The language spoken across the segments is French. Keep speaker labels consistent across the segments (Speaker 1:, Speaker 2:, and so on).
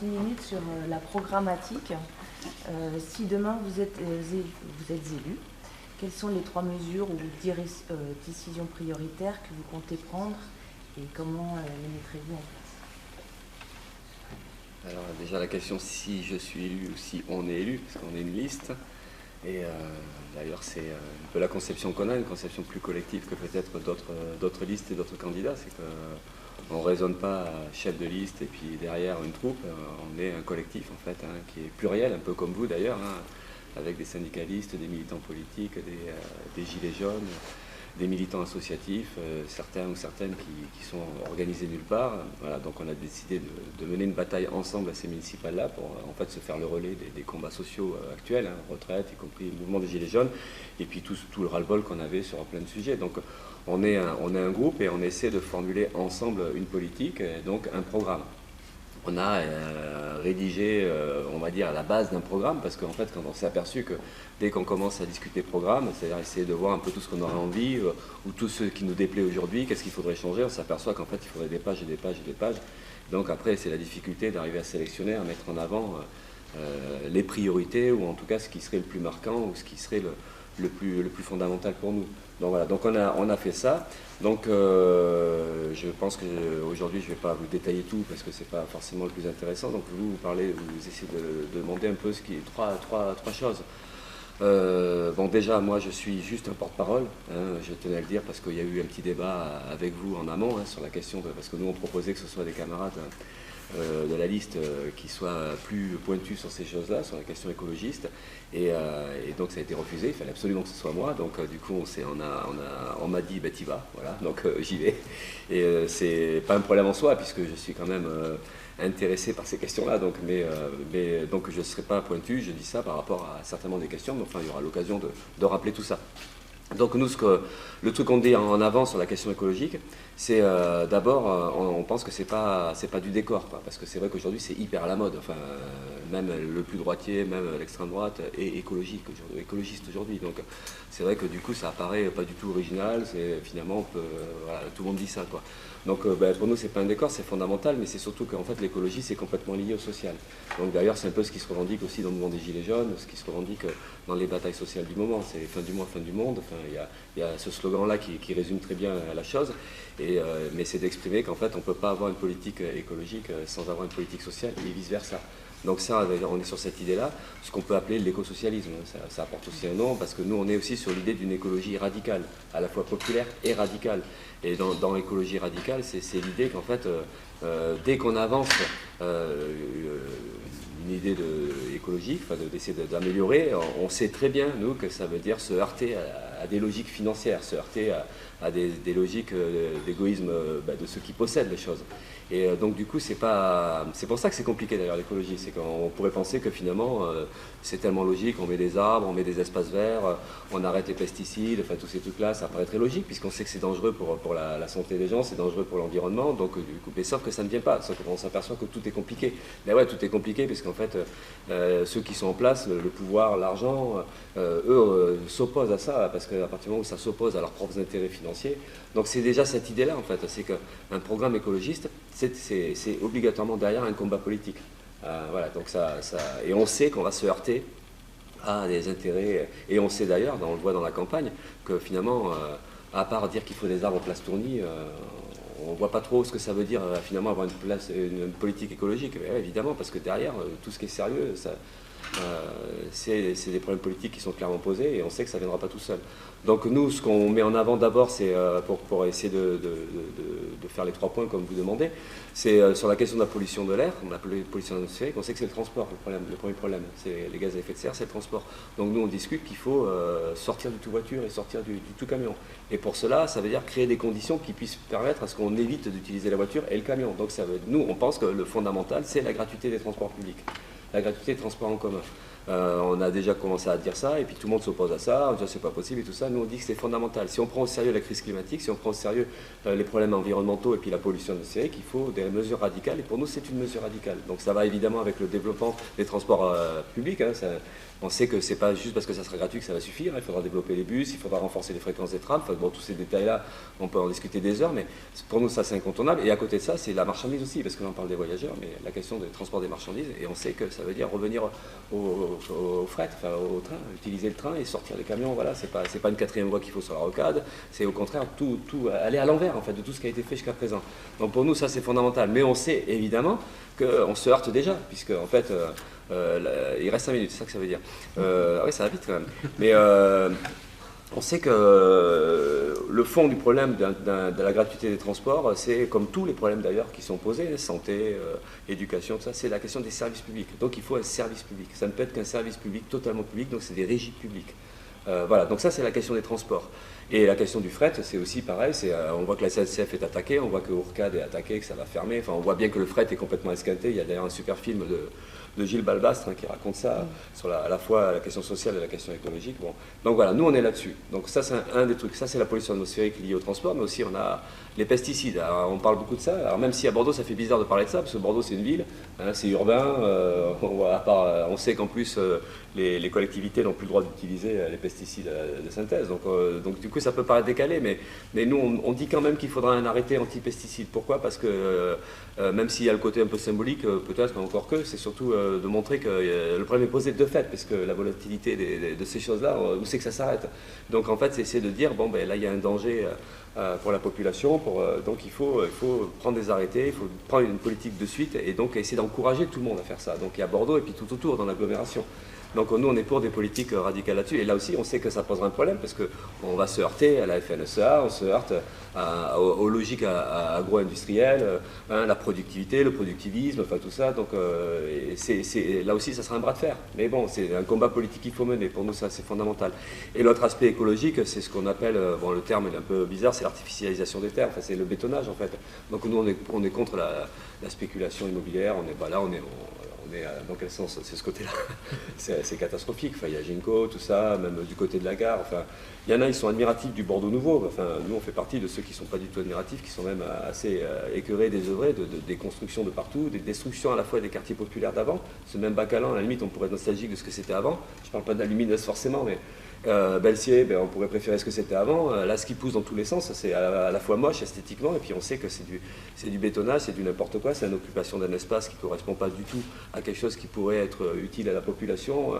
Speaker 1: 10 minutes sur la programmatique. Si demain vous êtes élu, quelles sont les 3 mesures ou décisions prioritaires que vous comptez prendre et comment les mettrez-vous en place?
Speaker 2: Alors déjà la question si je suis élu ou si on est élu, parce qu'on est une liste. Et d'ailleurs c'est un peu la conception qu'on a, une conception plus collective que peut-être d'autres listes et d'autres candidats. C'est qu'on ne raisonne pas chef de liste et puis derrière une troupe, on est un collectif en fait, hein, qui est pluriel, un peu comme vous d'ailleurs, hein, avec des syndicalistes, des militants politiques, des gilets jaunes, des militants associatifs, certains ou certaines qui sont organisés nulle part. Voilà, donc on a décidé de mener une bataille ensemble à ces municipales-là pour en fait se faire le relais des combats sociaux actuels, hein, retraite, y compris le mouvement des Gilets jaunes, et puis tout le ras-le-bol qu'on avait sur plein de sujets. Donc on est un groupe et on essaie de formuler ensemble une politique, et donc un programme. On a rédigé, on va dire, à la base d'un programme, parce qu'en fait, quand on s'est aperçu que dès qu'on commence à discuter programme, c'est-à-dire essayer de voir un peu tout ce qu'on aurait envie, ou tout ce qui nous déplaît aujourd'hui, qu'est-ce qu'il faudrait changer, on s'aperçoit qu'en fait, il faudrait des pages et des pages et des pages. Donc après, c'est la difficulté d'arriver à sélectionner, à mettre en avant les priorités, ou en tout cas ce qui serait le plus marquant, ou ce qui serait le plus fondamental pour nous. Donc voilà, donc on a fait ça. Donc je pense qu'aujourd'hui je ne vais pas vous détailler tout parce que ce n'est pas forcément le plus intéressant. Donc vous essayez de demander un peu ce qui est trois choses. Bon déjà moi je suis juste un porte-parole, hein, je tenais à le dire parce qu'il y a eu un petit débat avec vous en amont, hein, sur la question parce que nous on proposait que ce soit des camarades de la liste qui soient plus pointus sur ces choses-là, sur la question écologiste, et donc ça a été refusé, il fallait absolument que ce soit moi, donc du coup on m'a dit bah t'y vas, voilà, donc j'y vais, et c'est pas un problème en soi puisque je suis quand même intéressé par ces questions-là, donc, donc je ne serai pas pointu, je dis ça par rapport à certainement des questions, mais enfin il y aura l'occasion de rappeler tout ça. Donc nous, le truc qu'on dit en avant sur la question écologique, c'est d'abord, on pense que c'est pas du décor, quoi, parce que c'est vrai qu'aujourd'hui c'est hyper à la mode, enfin, même le plus droitier, même l'extrême droite est écologiste aujourd'hui, donc c'est vrai que du coup ça apparaît pas du tout original, finalement voilà, tout le monde dit ça, quoi. Donc pour nous c'est pas un décor, c'est fondamental, mais c'est surtout qu'en fait l'écologie c'est complètement lié au social. Donc d'ailleurs c'est un peu ce qui se revendique aussi dans le mouvement des Gilets jaunes, ce qui se revendique dans les batailles sociales du moment, c'est fin du mois, fin du monde, enfin, il y a ce slogan-là qui résume très bien la chose, mais c'est d'exprimer qu'en fait on ne peut pas avoir une politique écologique sans avoir une politique sociale et vice-versa. Donc ça, on est sur cette idée-là, ce qu'on peut appeler l'écosocialisme. Ça apporte aussi un nom, parce que nous, on est aussi sur l'idée d'une écologie radicale, à la fois populaire et radicale. Et dans l'écologie radicale, c'est l'idée qu'en fait, dès qu'on avance une idée écologique, d'essayer d'améliorer, on sait très bien, nous, que ça veut dire se heurter à des logiques financières, se heurter à des logiques d'égoïsme de ceux qui possèdent les choses. Et donc du coup, c'est pour ça que c'est compliqué d'ailleurs l'écologie, c'est qu'on pourrait penser que finalement c'est tellement logique, on met des arbres, on met des espaces verts, on arrête les pesticides, enfin tous ces trucs-là, ça paraît très logique puisqu'on sait que c'est dangereux pour la santé des gens, c'est dangereux pour l'environnement, donc du coup, mais sauf que ça ne vient pas, sauf qu'on s'aperçoit que tout est compliqué. Mais ouais, tout est compliqué puisqu'en fait ceux qui sont en place, le pouvoir, l'argent, eux s'opposent à ça parce qu'à partir du moment où ça s'oppose à leurs propres intérêts financiers, donc c'est déjà cette idée-là en fait, c'est qu'un programme écologiste, c'est obligatoirement derrière un combat politique. Voilà, donc et on sait qu'on va se heurter à des intérêts, et on sait d'ailleurs, on le voit dans la campagne, que finalement, à part dire qu'il faut des arbres place Tourny, on ne voit pas trop ce que ça veut dire finalement avoir une politique écologique. Mais, évidemment, parce que derrière, tout ce qui est sérieux, c'est des problèmes politiques qui sont clairement posés et on sait que ça ne viendra pas tout seul. Donc nous, ce qu'on met en avant d'abord, c'est pour essayer de faire les 3 points comme vous demandez, c'est sur la question de la pollution de l'air, on appelle la pollution atmosphérique, on sait que c'est le transport, le premier problème, c'est les gaz à effet de serre, c'est le transport. Donc nous on discute qu'il faut sortir du tout voiture et sortir du tout camion. Et pour cela, ça veut dire créer des conditions qui puissent permettre à ce qu'on évite d'utiliser la voiture et le camion. Donc nous, on pense que le fondamental, c'est la gratuité des transports publics. la gratuité des transports en commun. On a déjà commencé à dire ça, et puis tout le monde s'oppose à ça, on dit c'est pas possible et tout ça. Nous on dit que c'est fondamental. Si on prend au sérieux la crise climatique, si on prend au sérieux les problèmes environnementaux et puis la pollution atmosphérique, il faut des mesures radicales, et pour nous c'est une mesure radicale. Donc ça va évidemment avec le développement des transports publics. On sait que c'est pas juste parce que ça sera gratuit que ça va suffire. Il faudra développer les bus, il faudra renforcer les fréquences des trams. Enfin, bon, tous ces détails-là, on peut en discuter des heures, mais pour nous ça c'est incontournable. Et à côté de ça, c'est la marchandise aussi, parce que là on parle des voyageurs, mais la question du transport des marchandises, et on sait que ça veut dire revenir au fret, enfin au train, utiliser le train et sortir les camions. Voilà, c'est pas une quatrième voie qu'il faut sur la rocade, c'est au contraire tout aller à l'envers en fait de tout ce qui a été fait jusqu'à présent. Donc pour nous ça c'est fondamental, mais on sait évidemment qu'on se heurte déjà, puisque en fait il reste 5 minutes, c'est ça que ça veut dire. Oui, ça va vite quand même. Mais on sait que le fond du problème de la gratuité des transports, c'est comme tous les problèmes d'ailleurs qui sont posés, santé, éducation, tout ça, c'est la question des services publics. Donc il faut un service public. Ça ne peut être qu'un service public totalement public, donc c'est des régies publiques. Voilà, donc ça c'est la question des transports. Et la question du fret, c'est aussi pareil, on voit que la SNCF est attaquée, on voit que Ourcad est attaqué, que ça va fermer, enfin on voit bien que le fret est complètement esquinté. Il y a d'ailleurs un super film de Gilles Balbastre qui raconte ça, sur à la fois la question sociale et la question écologique. Bon. Donc voilà, nous on est là-dessus. Donc ça c'est un des trucs, ça c'est la pollution atmosphérique liée au transport, mais aussi on a les pesticides. Alors, on parle beaucoup de ça, alors même si à Bordeaux ça fait bizarre de parler de ça, parce que Bordeaux c'est une ville, hein, c'est urbain, on sait qu'en plus les collectivités n'ont plus le droit d'utiliser les pesticides de synthèse, donc du coup ça peut paraître décalé, mais nous on dit quand même qu'il faudra un arrêté anti-pesticides. Pourquoi? Parce que même s'il y a le côté un peu symbolique, peut-être, mais encore que, c'est surtout de montrer que le problème est posé de fait, parce que la volatilité de ces choses-là, on sait que ça s'arrête. Donc en fait c'est de dire, bon ben là il y a un danger pour la population, donc il faut prendre des arrêtés, il faut prendre une politique de suite, et donc essayer d'encourager tout le monde à faire ça. Donc il y a Bordeaux et puis tout autour dans l'agglomération. Donc nous, on est pour des politiques radicales là-dessus. Et là aussi, on sait que ça posera un problème parce qu'on va se heurter à la FNSEA, on se heurte aux logiques agro-industrielles, la productivité, le productivisme, enfin tout ça. Donc là aussi, ça sera un bras de fer. Mais bon, c'est un combat politique qu'il faut mener. Pour nous, ça, c'est fondamental. Et l'autre aspect écologique, c'est ce qu'on appelle, bon, le terme est un peu bizarre, c'est l'artificialisation des terres. Enfin, c'est le bétonnage, en fait. Donc nous, on est contre la spéculation immobilière. Dans quel sens? C'est ce côté-là. C'est catastrophique. Enfin, il y a Ginko, tout ça, même du côté de la gare. Enfin, il y en a, ils sont admiratifs du Bordeaux nouveau. Enfin, nous, on fait partie de ceux qui ne sont pas du tout admiratifs, qui sont même assez écœurés, désœuvrés des constructions de partout, des destructions à la fois des quartiers populaires d'avant. Ce même Bacalan, à la limite, on pourrait être nostalgique de ce que c'était avant. Je ne parle pas de la lumineuse forcément, mais Belsier, on pourrait préférer ce que c'était avant. Là, ce qui pousse dans tous les sens, c'est à la fois moche esthétiquement, et puis on sait que c'est du bétonnage, c'est du n'importe quoi, c'est une occupation d'un espace qui ne correspond pas du tout à quelque chose qui pourrait être utile à la population.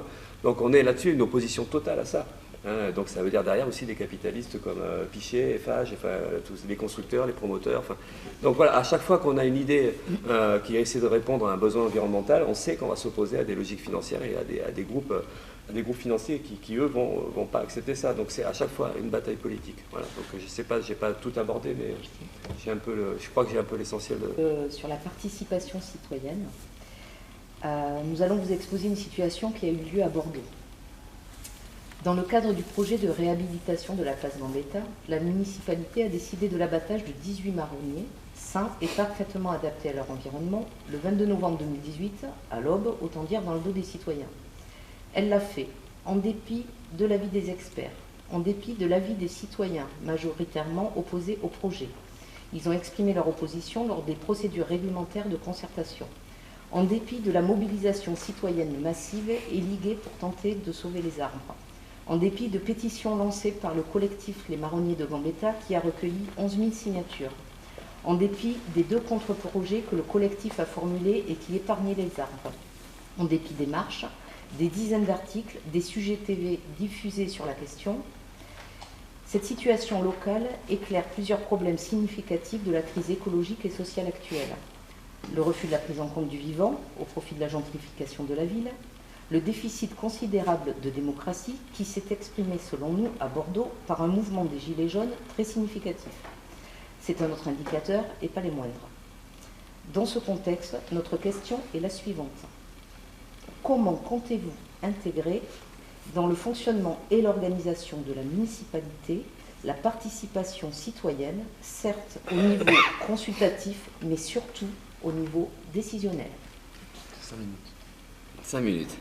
Speaker 2: Donc on est là-dessus, une opposition totale à ça. Donc ça veut dire derrière aussi des capitalistes comme Pichet, Eiffage, tous les constructeurs, les promoteurs. Donc voilà, à chaque fois qu'on a une idée qui essaie de répondre à un besoin environnemental, on sait qu'on va s'opposer à des logiques financières et à des groupes financiers qui eux vont pas accepter ça. Donc c'est à chaque fois une bataille politique. Voilà. Donc je sais pas, j'ai pas tout abordé, mais je crois que j'ai un peu l'essentiel.
Speaker 1: Sur la participation citoyenne, nous allons vous exposer une situation qui a eu lieu à Bordeaux. Dans le cadre du projet de réhabilitation de la place Gambetta, la municipalité a décidé de l'abattage de 18 marronniers, sains et parfaitement adaptés à leur environnement, le 22 novembre 2018, à l'aube, autant dire dans le dos des citoyens. Elle l'a fait en dépit de l'avis des experts, en dépit de l'avis des citoyens, majoritairement opposés au projet. Ils ont exprimé leur opposition lors des procédures réglementaires de concertation, en dépit de la mobilisation citoyenne massive et liguée pour tenter de sauver les arbres, en dépit de pétitions lancées par le collectif Les Marronniers de Gambetta qui a recueilli 11 000 signatures, en dépit des 2 contre-projets que le collectif a formulés et qui épargnaient les arbres, en dépit des marches, des dizaines d'articles, des sujets TV diffusés sur la question. Cette situation locale éclaire plusieurs problèmes significatifs de la crise écologique et sociale actuelle. Le refus de la prise en compte du vivant au profit de la gentrification de la ville, le déficit considérable de démocratie qui s'est exprimé selon nous à Bordeaux par un mouvement des Gilets jaunes très significatif. C'est un autre indicateur et pas les moindres. Dans ce contexte, notre question est la suivante. Comment comptez-vous intégrer dans le fonctionnement et l'organisation de la municipalité la participation citoyenne, certes au niveau consultatif, mais surtout au niveau décisionnel?
Speaker 2: 5 minutes. 5 minutes.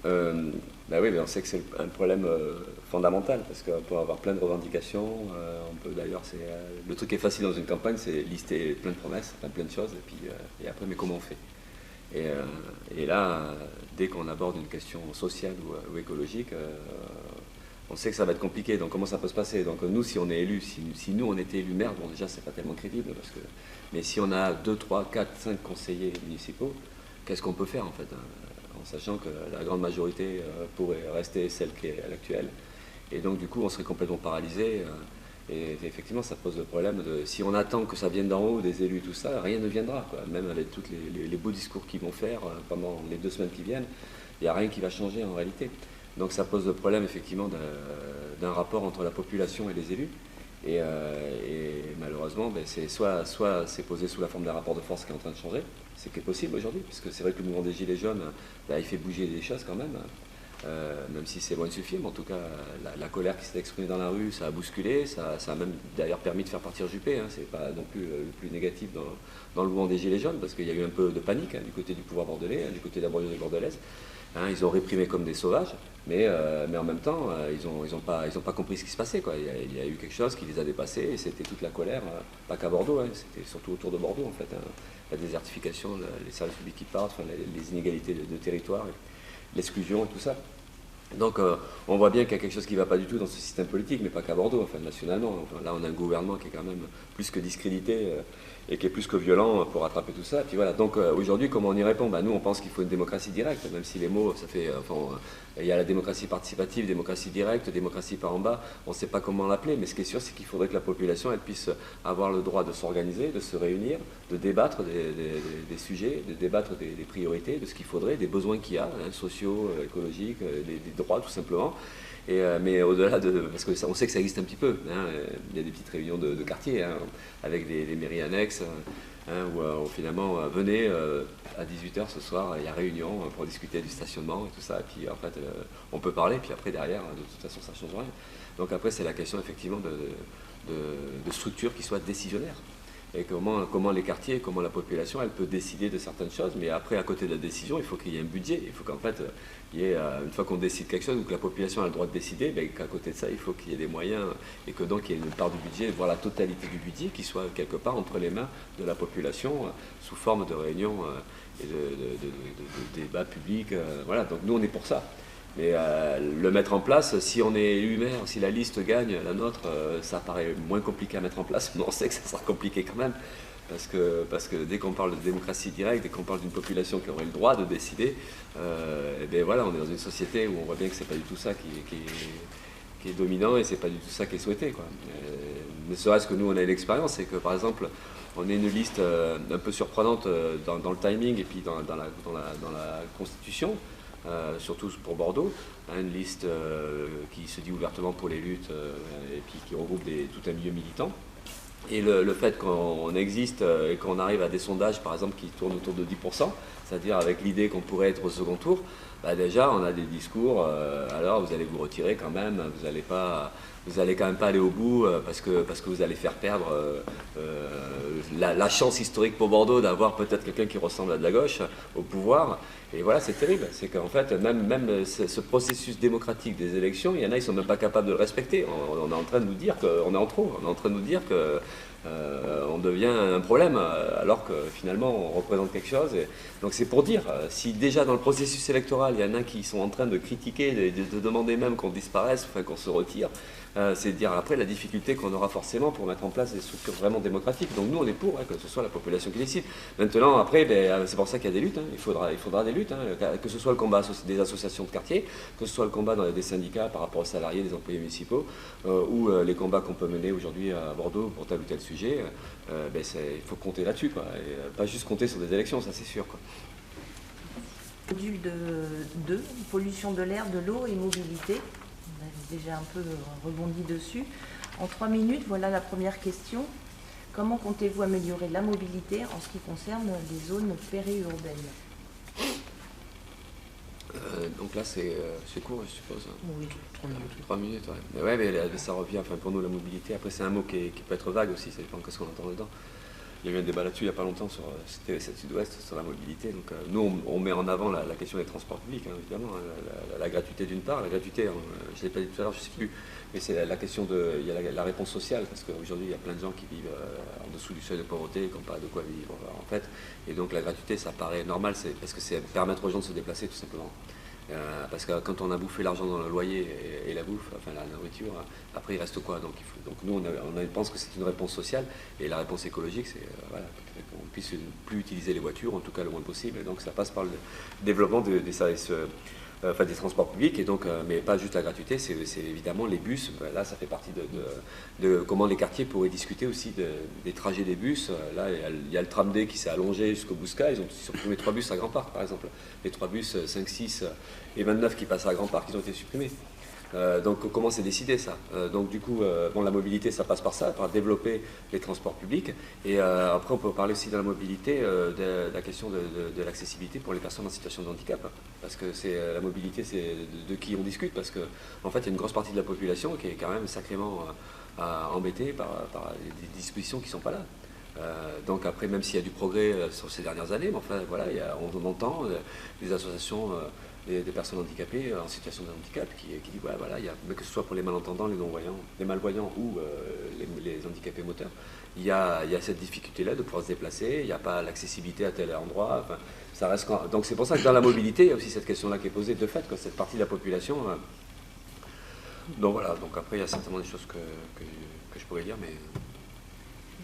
Speaker 2: Bah oui, mais on sait que c'est un problème fondamental, parce qu'on peut avoir plein de revendications. On peut d'ailleurs, le truc qui est facile dans une campagne, c'est lister plein de promesses, enfin, plein de choses, et puis et après, mais comment on fait? Et là, dès qu'on aborde une question sociale ou écologique, on sait que ça va être compliqué. Donc comment ça peut se passer? Donc nous, si on est élu, si nous on était élu maire, bon déjà c'est pas tellement crédible, mais si on a 2, 3, 4, 5 conseillers municipaux, qu'est-ce qu'on peut faire en fait, hein, en sachant que la grande majorité pourrait rester celle qui est à l'actuelle. Et donc du coup on serait complètement paralysé. Et effectivement, ça pose le problème de si on attend que ça vienne d'en haut, des élus, tout ça, rien ne viendra, quoi. Même avec tous les beaux discours qu'ils vont faire pendant les 2 semaines qui viennent, il n'y a rien qui va changer en réalité. Donc ça pose le problème effectivement d'un rapport entre la population et les élus. Et malheureusement, ben, soit c'est posé sous la forme d'un rapport de force qui est en train de changer, c'est qui est possible aujourd'hui, puisque c'est vrai que le mouvement des Gilets jaunes, ben, il fait bouger des choses quand même. Même si c'est loin de suffire, mais en tout cas la colère qui s'est exprimée dans la rue, ça a bousculé, ça a même d'ailleurs permis de faire partir Juppé, hein. C'est pas non plus le plus négatif dans le mouvement des Gilets jaunes, parce qu'il y a eu un peu de panique, hein, du côté du pouvoir bordelais, hein, du côté de la banlieue bordelaise. Hein, ils ont réprimé comme des sauvages, mais en même temps, ils ont pas compris ce qui se passait, quoi. Il y a eu quelque chose qui les a dépassés, et c'était toute la colère, pas qu'à Bordeaux, hein, c'était surtout autour de Bordeaux en fait, hein. La désertification, les services publics qui partent, enfin, les inégalités de territoire, l'exclusion et tout ça. Donc on voit bien qu'il y a quelque chose qui ne va pas du tout dans ce système politique, mais pas qu'à Bordeaux, enfin nationalement. Enfin, là on a un gouvernement qui est quand même plus que discrédité et qui est plus que violent pour rattraper tout ça. Et puis voilà, donc aujourd'hui comment on y répond? Nous on pense qu'il faut une démocratie directe, même si les mots, ça fait... il y a la démocratie participative, démocratie directe, démocratie par en bas, on ne sait pas comment l'appeler, mais ce qui est sûr c'est qu'il faudrait que la population elle puisse avoir le droit de s'organiser, de se réunir, de débattre des sujets, de débattre des priorités, de ce qu'il faudrait, des besoins qu'il y a, hein, sociaux, écologiques, des droits tout simplement. Mais au-delà parce qu'on sait que ça existe un petit peu, hein, il y a des petites réunions de quartier, hein, avec des mairies annexes, hein, où finalement, venez à 18h ce soir, il y a réunion pour discuter du stationnement et tout ça, et puis en fait, on peut parler, puis après derrière, de toute façon, ça ne change rien. Donc après, c'est la question effectivement de structures qui soient décisionnaires. Et comment les quartiers, comment la population, elle peut décider de certaines choses, mais après, à côté de la décision, il faut qu'il y ait un budget, il faut qu'en fait, il y ait, une fois qu'on décide quelque chose, ou que la population a le droit de décider, ben, qu'à côté de ça, il faut qu'il y ait des moyens, et que donc il y ait une part du budget, voire la totalité du budget, qui soit quelque part entre les mains de la population, sous forme de réunions et de débats publics. Voilà, donc nous, on est pour ça. Mais le mettre en place, si on est élu maire, si la liste gagne, la nôtre, ça paraît moins compliqué à mettre en place, mais on sait que ça sera compliqué quand même. Parce que dès qu'on parle de démocratie directe, dès qu'on parle d'une population qui aurait le droit de décider, et bien voilà, on est dans une société où on voit bien que c'est pas du tout ça qui est dominant et c'est pas du tout ça qui est souhaité, quoi. Ne serait-ce que nous, on a une expérience, c'est que par exemple, on est une liste un peu surprenante dans le timing et puis dans la constitution. Surtout pour Bordeaux, hein, une liste qui se dit ouvertement pour les luttes et puis qui regroupe tout un milieu militant. Et le fait qu'on existe et qu'on arrive à des sondages, par exemple, qui tournent autour de 10%, c'est-à-dire avec l'idée qu'on pourrait être au second tour, bah déjà, on a des discours, alors vous allez vous retirer quand même, vous allez quand même pas aller au bout parce que vous allez faire perdre la chance historique pour Bordeaux d'avoir peut-être quelqu'un qui ressemble à de la gauche au pouvoir. Et voilà, c'est terrible. C'est qu'en fait, même ce processus démocratique des élections, il y en a, ils sont même pas capables de le respecter. On est en train de nous dire qu'on est en trop. On est en train de nous dire que on devient un problème, alors que finalement on représente quelque chose. Et donc c'est pour dire, si déjà dans le processus électoral, il y en a qui sont en train de critiquer, de demander même qu'on disparaisse, enfin qu'on se retire, c'est dire après la difficulté qu'on aura forcément pour mettre en place des structures vraiment démocratiques. Donc nous on est pour, hein, que ce soit la population qui décide. Maintenant après, ben, c'est pour ça qu'il y a des luttes, hein. Il faudra des luttes, hein, que ce soit le combat des associations de quartier, que ce soit le combat des syndicats par rapport aux salariés, des employés municipaux, ou les combats qu'on peut mener aujourd'hui à Bordeaux pour tel ou tel sujet. Ben, il faut compter là-dessus, quoi, et pas juste compter sur des élections, ça c'est sûr, quoi.
Speaker 1: Module de 2, pollution de l'air, de l'eau et mobilité. On avait déjà un peu rebondi dessus. En 3 minutes, voilà la première question. Comment comptez-vous améliorer la mobilité en ce qui concerne les zones périurbaines?
Speaker 2: Donc là, c'est court, je suppose.
Speaker 1: Oui,
Speaker 2: 3 minutes. 3 minutes, ouais. Mais ça revient, enfin, pour nous, la mobilité. Après, c'est un mot qui peut être vague aussi, ça dépend de ce qu'on entend dedans. il y a eu un débat là-dessus il n'y a pas longtemps sur TVSat Sud-Ouest, sur la mobilité. Donc nous, on met en avant la question des transports publics, hein, évidemment, hein, la gratuité d'une part, la gratuité, je ne l'ai pas dit tout à l'heure, je ne sais plus, mais c'est la question de, il y a la réponse sociale, parce qu'aujourd'hui, il y a plein de gens qui vivent en dessous du seuil de pauvreté, qui n'ont pas de quoi vivre, en fait. Et donc la gratuité, ça paraît normal, parce que c'est permettre aux gens de se déplacer, tout simplement. Parce que quand on a bouffé l'argent dans le loyer et la bouffe, enfin la nourriture, après il reste quoi? Donc nous on pense que c'est une réponse sociale, et la réponse écologique c'est voilà, qu'on puisse plus utiliser les voitures, en tout cas le moins possible, et donc ça passe par le développement des services, des transports publics, et donc, mais pas juste la gratuité, c'est évidemment les bus. Là ça fait partie de comment les quartiers pourraient discuter aussi des trajets des bus. Là il y a le tram D qui s'est allongé jusqu'au Bouscat, ils ont supprimé 3 bus à Grand Parc par exemple, les 3 bus 5, 6 et 29 qui passent à Grand Parc, ils ont été supprimés. Donc comment c'est décidé ça? Donc du coup, bon, la mobilité ça passe par ça, par développer les transports publics, et après on peut parler aussi dans la mobilité de la question de l'accessibilité pour les personnes en situation de handicap, parce que la mobilité c'est de qui on discute, parce que en fait il y a une grosse partie de la population qui est quand même sacrément embêtée par des dispositions qui ne sont pas là. Donc après, même s'il y a du progrès sur ces dernières années, mais enfin voilà, on entend des associations des personnes handicapées en situation de handicap qui disent ouais, voilà, mais que ce soit pour les malentendants, les non-voyants, les malvoyants ou les handicapés moteurs, il y a cette difficulté-là de pouvoir se déplacer, il n'y a pas l'accessibilité à tel endroit, enfin, ça reste donc c'est pour ça que dans la mobilité, il y a aussi cette question-là qui est posée, de fait, que cette partie de la population... donc voilà, donc après il y a certainement des choses que je pourrais dire, mais...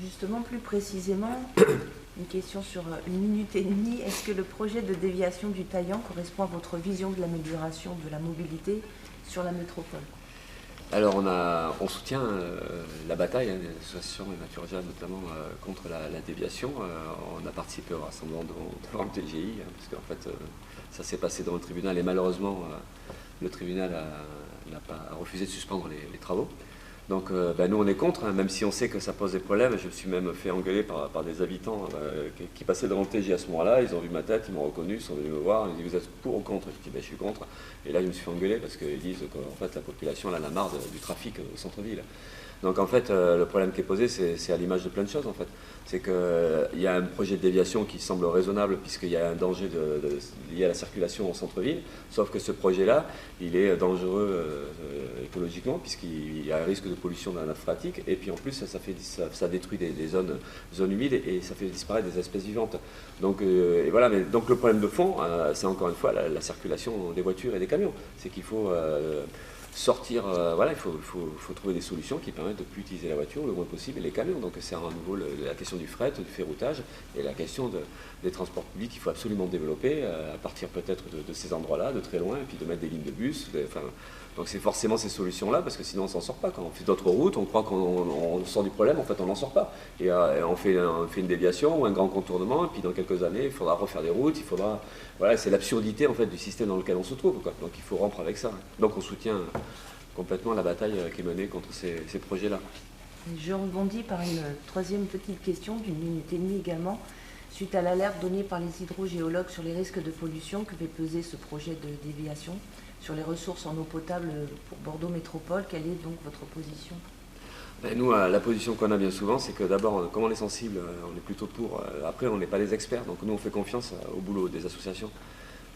Speaker 1: Justement, plus précisément, une question sur 1 minute et demie. Est-ce que le projet de déviation du Taillan correspond à votre vision de l'amélioration de la mobilité sur la métropole?
Speaker 2: Alors on soutient la bataille des associations et Nature notamment contre la déviation. On a participé au rassemblement devant le TGI, hein, parce qu'en fait ça s'est passé devant le tribunal, et malheureusement le tribunal a refusé de suspendre les travaux. Donc nous on est contre, hein, même si on sait que ça pose des problèmes. Je me suis même fait engueuler par des habitants qui passaient devant le TGI à ce moment-là. Ils ont vu ma tête, ils m'ont reconnu, ils sont venus me voir, ils m'ont dit vous êtes pour ou contre? Je dis je suis contre. Et là je me suis fait engueuler parce qu'ils disent qu'en fait la population elle en a marre du trafic au centre-ville. Donc en fait le problème qui est posé c'est à l'image de plein de choses en fait. C'est qu'il y a un projet de déviation qui semble raisonnable puisqu'il y a un danger lié à la circulation au centre-ville, sauf que ce projet-là, il est dangereux écologiquement puisqu'il y a un risque de pollution de la nappe phréatique, et puis en plus ça détruit des zones humides et ça fait disparaître des espèces vivantes. Donc, et voilà, mais donc le problème de fond, c'est encore une fois la circulation des voitures et des camions. C'est qu'il faut... sortir, voilà, il faut trouver des solutions qui permettent de ne plus utiliser la voiture le moins possible et les camions. Donc c'est à nouveau la question du fret, du ferroutage, et la question des transports publics qu'il faut absolument développer, à partir peut-être de ces endroits-là, de très loin, et puis de mettre des lignes de bus. Donc c'est forcément ces solutions-là, parce que sinon on ne s'en sort pas. Quand on fait d'autres routes, on croit qu'on sort du problème, en fait on n'en sort pas. Et on fait une déviation ou un grand contournement, et puis dans quelques années, il faudra refaire des routes, il faudra... Voilà, c'est l'absurdité en fait du système dans lequel on se trouve, quoi. Donc il faut rompre avec ça. Donc on soutient complètement la bataille qui est menée contre ces projets-là.
Speaker 1: Je rebondis par une troisième petite question d'1 minute et demie également. Suite à l'alerte donnée par les hydrogéologues sur les risques de pollution que fait peser ce projet de déviation sur les ressources en eau potable pour Bordeaux Métropole, quelle est donc votre position?
Speaker 2: Nous, la position qu'on a bien souvent, c'est que d'abord, comme on est sensible, on est plutôt pour. Après, on n'est pas des experts, donc nous, on fait confiance au boulot des associations.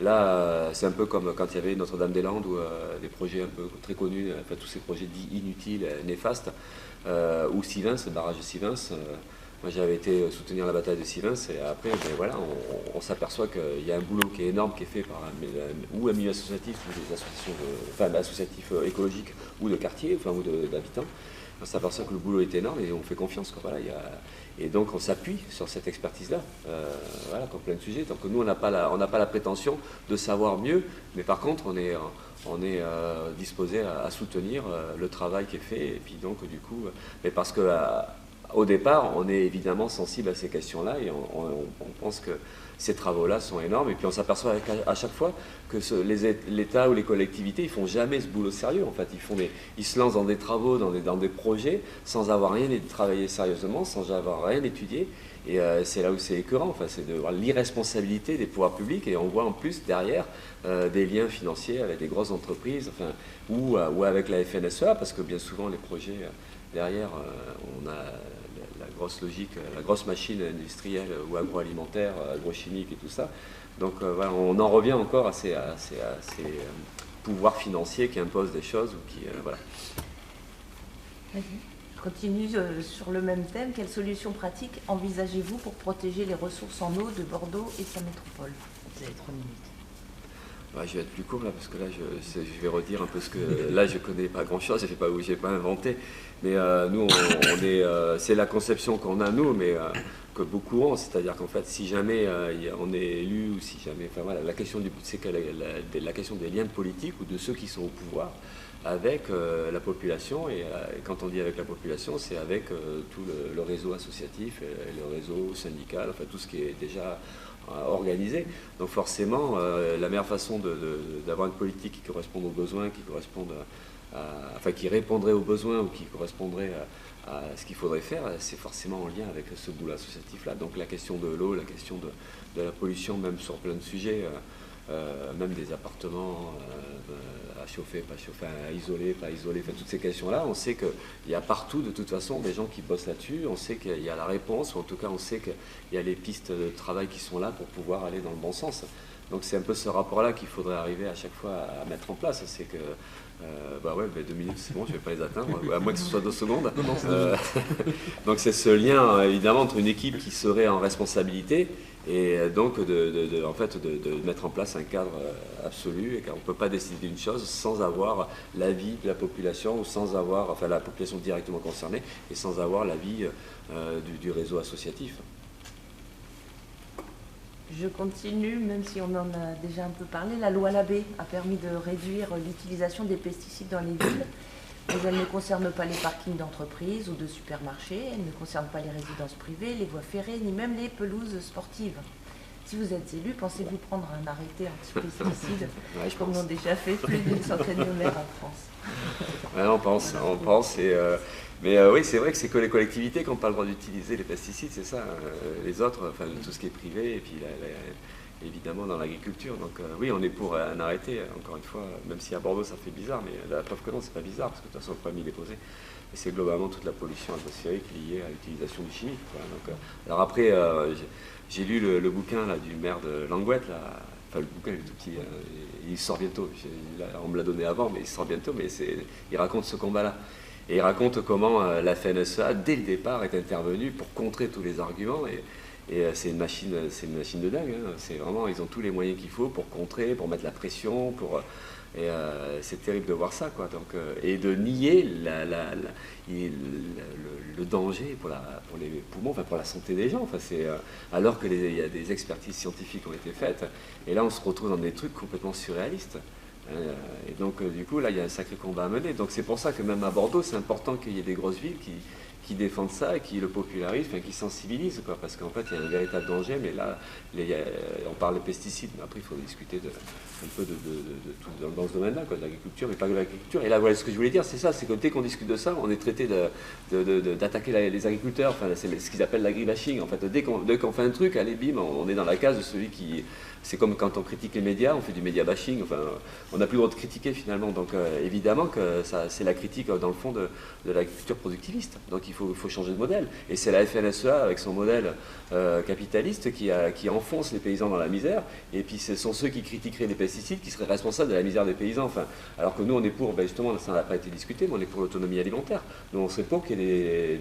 Speaker 2: Là, c'est un peu comme quand il y avait Notre-Dame-des-Landes ou des projets un peu très connus, enfin, tous ces projets dits inutiles, néfastes, ou Sivens, le barrage de Sivens. Moi, j'avais été soutenir la bataille de Sivens, et après, voilà, on s'aperçoit qu'il y a un boulot qui est énorme, qui est fait par ou un milieu associatif, ou des associations associatifs écologiques, ou de quartier, enfin, ou d'habitants. On s'aperçoit que le boulot est énorme et on fait confiance, quoi. Voilà, et donc on s'appuie sur cette expertise-là, voilà, comme plein de sujets. Donc nous, on n'a pas la prétention de savoir mieux, mais par contre, on est disposé à soutenir le travail qui est fait. Et puis donc, du coup, mais parce que au départ, on est évidemment sensible à ces questions-là, et on pense que ces travaux-là sont énormes. Et puis on s'aperçoit à chaque fois que l'État ou les collectivités, ils font jamais ce boulot sérieux. En fait, ils se lancent dans des travaux, dans des projets, sans avoir rien travaillé sérieusement, sans avoir rien étudié. Et c'est là où c'est écœurant. Enfin, c'est de voir l'irresponsabilité des pouvoirs publics. Et on voit en plus derrière des liens financiers avec des grosses entreprises, enfin, ou avec la FNSEA, parce que bien souvent les projets derrière, on a la grosse logique, la grosse machine industrielle ou agroalimentaire, agrochimique et tout ça. Donc voilà, on en revient encore à ces pouvoirs financiers qui imposent des choses ou qui voilà.
Speaker 1: Je continue sur le même thème. Quelles solutions pratiques envisagez-vous pour protéger les ressources en eau de Bordeaux et de sa métropole? Vous avez 3 minutes.
Speaker 2: Ouais, je vais être plus court là parce que là je vais redire un peu ce que là je connais pas grand chose, j'ai pas inventé, mais nous on est c'est la conception qu'on a nous, mais que beaucoup ont, c'est-à-dire qu'en fait si jamais on est élu ou si jamais, enfin voilà, la question c'est que la question des liens politiques ou de ceux qui sont au pouvoir avec la population, et quand on dit avec la population, c'est avec tout le réseau associatif, le réseau syndical, enfin tout ce qui est déjà organisé. Donc forcément, la meilleure façon d'avoir une politique qui corresponde aux besoins, enfin qui répondrait aux besoins ou qui correspondrait à ce qu'il faudrait faire, c'est forcément en lien avec ce bout associatif-là. Donc la question de l'eau, la question de la pollution, même sur plein de sujets, même des appartements à chauffer, pas chauffer, à isoler, pas isoler, enfin, toutes ces questions-là, on sait qu'il y a partout de toute façon des gens qui bossent là-dessus, on sait qu'il y a la réponse, ou en tout cas on sait qu'il y a les pistes de travail qui sont là pour pouvoir aller dans le bon sens. Donc c'est un peu ce rapport-là qu'il faudrait arriver à chaque fois à mettre en place, c'est que 2 minutes c'est bon, je ne vais pas les atteindre, à moins que ce soit 2 secondes. Donc c'est ce lien évidemment entre une équipe qui serait en responsabilité et donc en fait, de mettre en place un cadre absolu, et qu'on ne peut pas décider d'une chose sans avoir l'avis de la population, ou sans avoir, enfin la population directement concernée, et sans avoir l'avis du réseau associatif.
Speaker 1: Je continue, même si on en a déjà un peu parlé. La loi Labbé a permis de réduire l'utilisation des pesticides dans les villes, mais elle ne concerne pas les parkings d'entreprises ou de supermarchés, elle ne concerne pas les résidences privées, les voies ferrées, ni même les pelouses sportives. Si vous êtes élu, pensez-vous prendre un arrêté anti-pesticides, comme l'ont déjà fait plus d'une centaine de maires en France?
Speaker 2: Ouais, on pense, mais oui, c'est vrai que c'est que les collectivités qui n'ont pas le droit d'utiliser les pesticides, c'est ça. Les autres, enfin tout ce qui est privé, et puis évidemment dans l'agriculture. Donc oui, on est pour un arrêté, encore une fois, même si à Bordeaux ça fait bizarre, mais la preuve que non, c'est pas bizarre, parce que de toute façon le problème il est posé. Et c'est globalement toute la pollution atmosphérique liée à l'utilisation du chimique. Donc, alors après, j'ai lu le bouquin là, du maire de Languette, là. Enfin, le bouquin est tout petit, il sort bientôt. On me l'a donné avant, mais il sort bientôt. Mais il raconte ce combat-là. Et il raconte comment la FNSEA, dès le départ, est intervenue pour contrer tous les arguments. Et c'est une machine de dingue. Hein. C'est vraiment, ils ont tous les moyens qu'il faut pour contrer, pour mettre la pression, et c'est terrible de voir ça, quoi. Donc, et de nier le danger pour les poumons, enfin pour la santé des gens. Enfin, alors qu'il y a des expertises scientifiques qui ont été faites. Et là, on se retrouve dans des trucs complètement surréalistes. Et donc, du coup, là, il y a un sacré combat à mener. Donc, c'est pour ça que même à Bordeaux, c'est important qu'il y ait des grosses villes qui défendent ça et qui le popularisent, enfin, qui sensibilisent, quoi, parce qu'en fait, il y a un véritable danger. Mais là, on parle de pesticides, mais après, il faut discuter un peu de tout dans ce domaine-là, de l'agriculture, mais pas que de l'agriculture. Et là, voilà, ce que je voulais dire, c'est ça, c'est que dès qu'on discute de ça, on est traité d'attaquer les agriculteurs. Enfin, c'est ce qu'ils appellent l'agribashing. En fait, dès qu'on fait un truc, allez, bim, on est dans la case de celui qui... C'est comme quand on critique les médias, on fait du média bashing, enfin, on n'a plus le droit de critiquer finalement. Donc évidemment que c'est la critique dans le fond de l'agriculture productiviste. Donc il faut changer de modèle. Et c'est la FNSEA avec son modèle capitaliste qui enfonce les paysans dans la misère. Et puis ce sont ceux qui critiqueraient les pesticides qui seraient responsables de la misère des paysans. Enfin, alors que nous on est pour, justement, ça n'a pas été discuté, mais on est pour l'autonomie alimentaire. Nous on serait pour qu'il y ait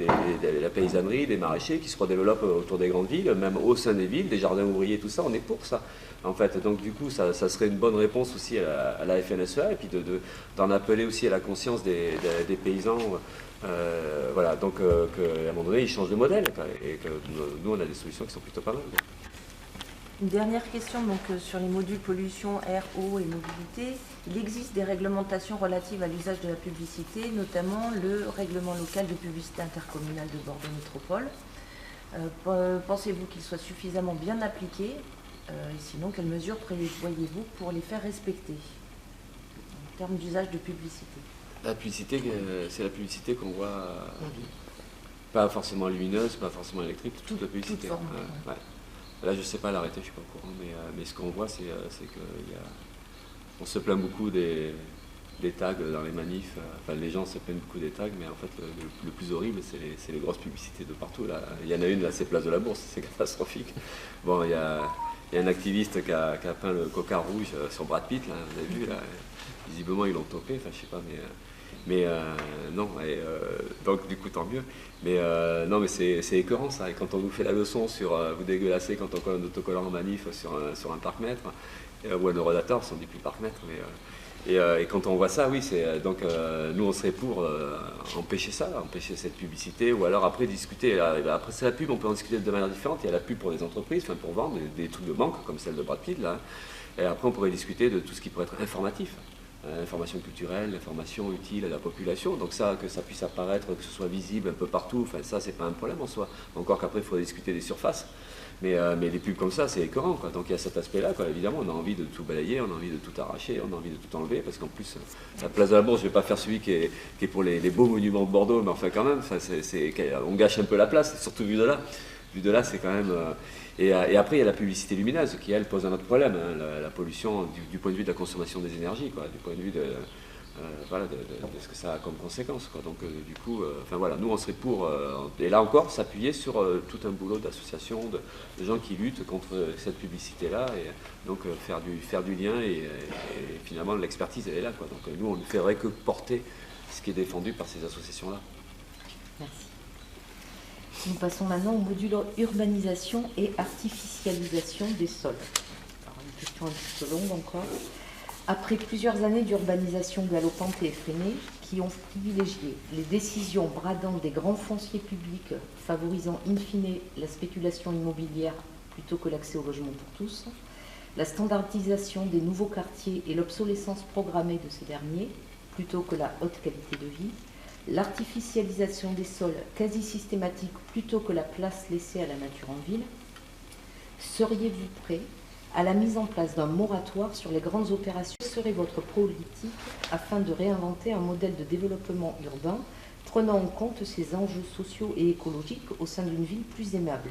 Speaker 2: la paysannerie, des maraîchers qui se redéveloppent autour des grandes villes, même au sein des villes, des jardins ouvriers, tout ça, on est pour ça. En fait, donc du coup, ça serait une bonne réponse aussi à la FNSEA, et puis d'en appeler aussi à la conscience des paysans. Voilà, donc qu'à un moment donné, ils changent de modèle, et que nous, on a des solutions qui sont plutôt pas mal.
Speaker 1: Une dernière question donc, sur les modules pollution, air, eau et mobilité. Il existe des réglementations relatives à l'usage de la publicité, notamment le règlement local de publicité intercommunale de Bordeaux Métropole. Pensez-vous qu'il soit suffisamment bien appliqué? Et sinon, quelles mesures prévoyez-vous pour les faire respecter en termes d'usage de publicité?
Speaker 2: La publicité, c'est la publicité qu'on voit, pas forcément lumineuse, pas forcément électrique, toute la publicité.
Speaker 1: Toute forme,
Speaker 2: ouais. Là, je ne sais pas l'arrêter, je ne suis pas au courant, mais ce qu'on voit, c'est qu'on se plaint beaucoup des des tags dans les manifs. Enfin, les gens se plaignent beaucoup des tags, mais en fait, le plus horrible, c'est les grosses publicités de partout. Là. Il y en a une, là, c'est Place de la Bourse, c'est catastrophique. Bon, il y a un activiste qui a peint le coca rouge sur Brad Pitt, là, vous avez vu, là. Visiblement, ils l'ont topé, enfin, je sais pas, mais non, donc du coup, tant mieux. Mais non, mais c'est écœurant, ça. Et quand on nous fait la leçon sur vous dégueulasser quand on colle un autocollant en manif sur un parc-mètre, ou un eurodator, on ne dit plus parc-mètre, mais... Et quand on voit ça, oui, donc nous on serait pour empêcher ça, empêcher cette publicité, ou alors après discuter. Après c'est la pub, on peut en discuter de manière différente. Il y a la pub pour les entreprises, enfin pour vendre des trucs de banque comme celle de Brad Pitt là. Et après on pourrait discuter de tout ce qui pourrait être informatif, information culturelle, information utile à la population. Donc ça, que ça puisse apparaître, que ce soit visible un peu partout, enfin ça c'est pas un problème en soi. Encore qu'après il faudrait discuter des surfaces. Mais des pubs comme ça, c'est écœurant, quoi. Donc il y a cet aspect-là, quoi. Évidemment, on a envie de tout balayer, on a envie de tout arracher, on a envie de tout enlever, parce qu'en plus, la place de la Bourse, je ne vais pas faire celui qui est pour les beaux monuments de Bordeaux, mais enfin quand même, on gâche un peu la place, surtout vu de là. Vu de là, c'est quand même... Et après, il y a la publicité lumineuse, qui, elle, pose un autre problème, hein, la pollution du point de vue de la consommation des énergies, quoi, du point de vue de ce que ça a comme conséquence, quoi. Donc du coup, enfin voilà, nous on serait pour, et là encore, s'appuyer sur tout un boulot d'associations, de gens qui luttent contre cette publicité-là, et donc faire du lien, et finalement l'expertise elle est là, quoi. Donc nous on ne ferait que porter ce qui est défendu par ces associations-là.
Speaker 1: Merci. Nous passons maintenant au module urbanisation et artificialisation des sols. Alors, une question un petit peu longue encore. Après plusieurs années d'urbanisation galopante et effrénée, qui ont privilégié les décisions bradant des grands fonciers publics, favorisant in fine la spéculation immobilière plutôt que l'accès au logement pour tous, la standardisation des nouveaux quartiers et l'obsolescence programmée de ces derniers, plutôt que la haute qualité de vie, l'artificialisation des sols quasi systématique plutôt que la place laissée à la nature en ville, seriez-vous prêt à la mise en place d'un moratoire sur les grandes opérations? Quelle serait votre politique afin de réinventer un modèle de développement urbain prenant en compte ces enjeux sociaux et écologiques au sein d'une ville plus aimable?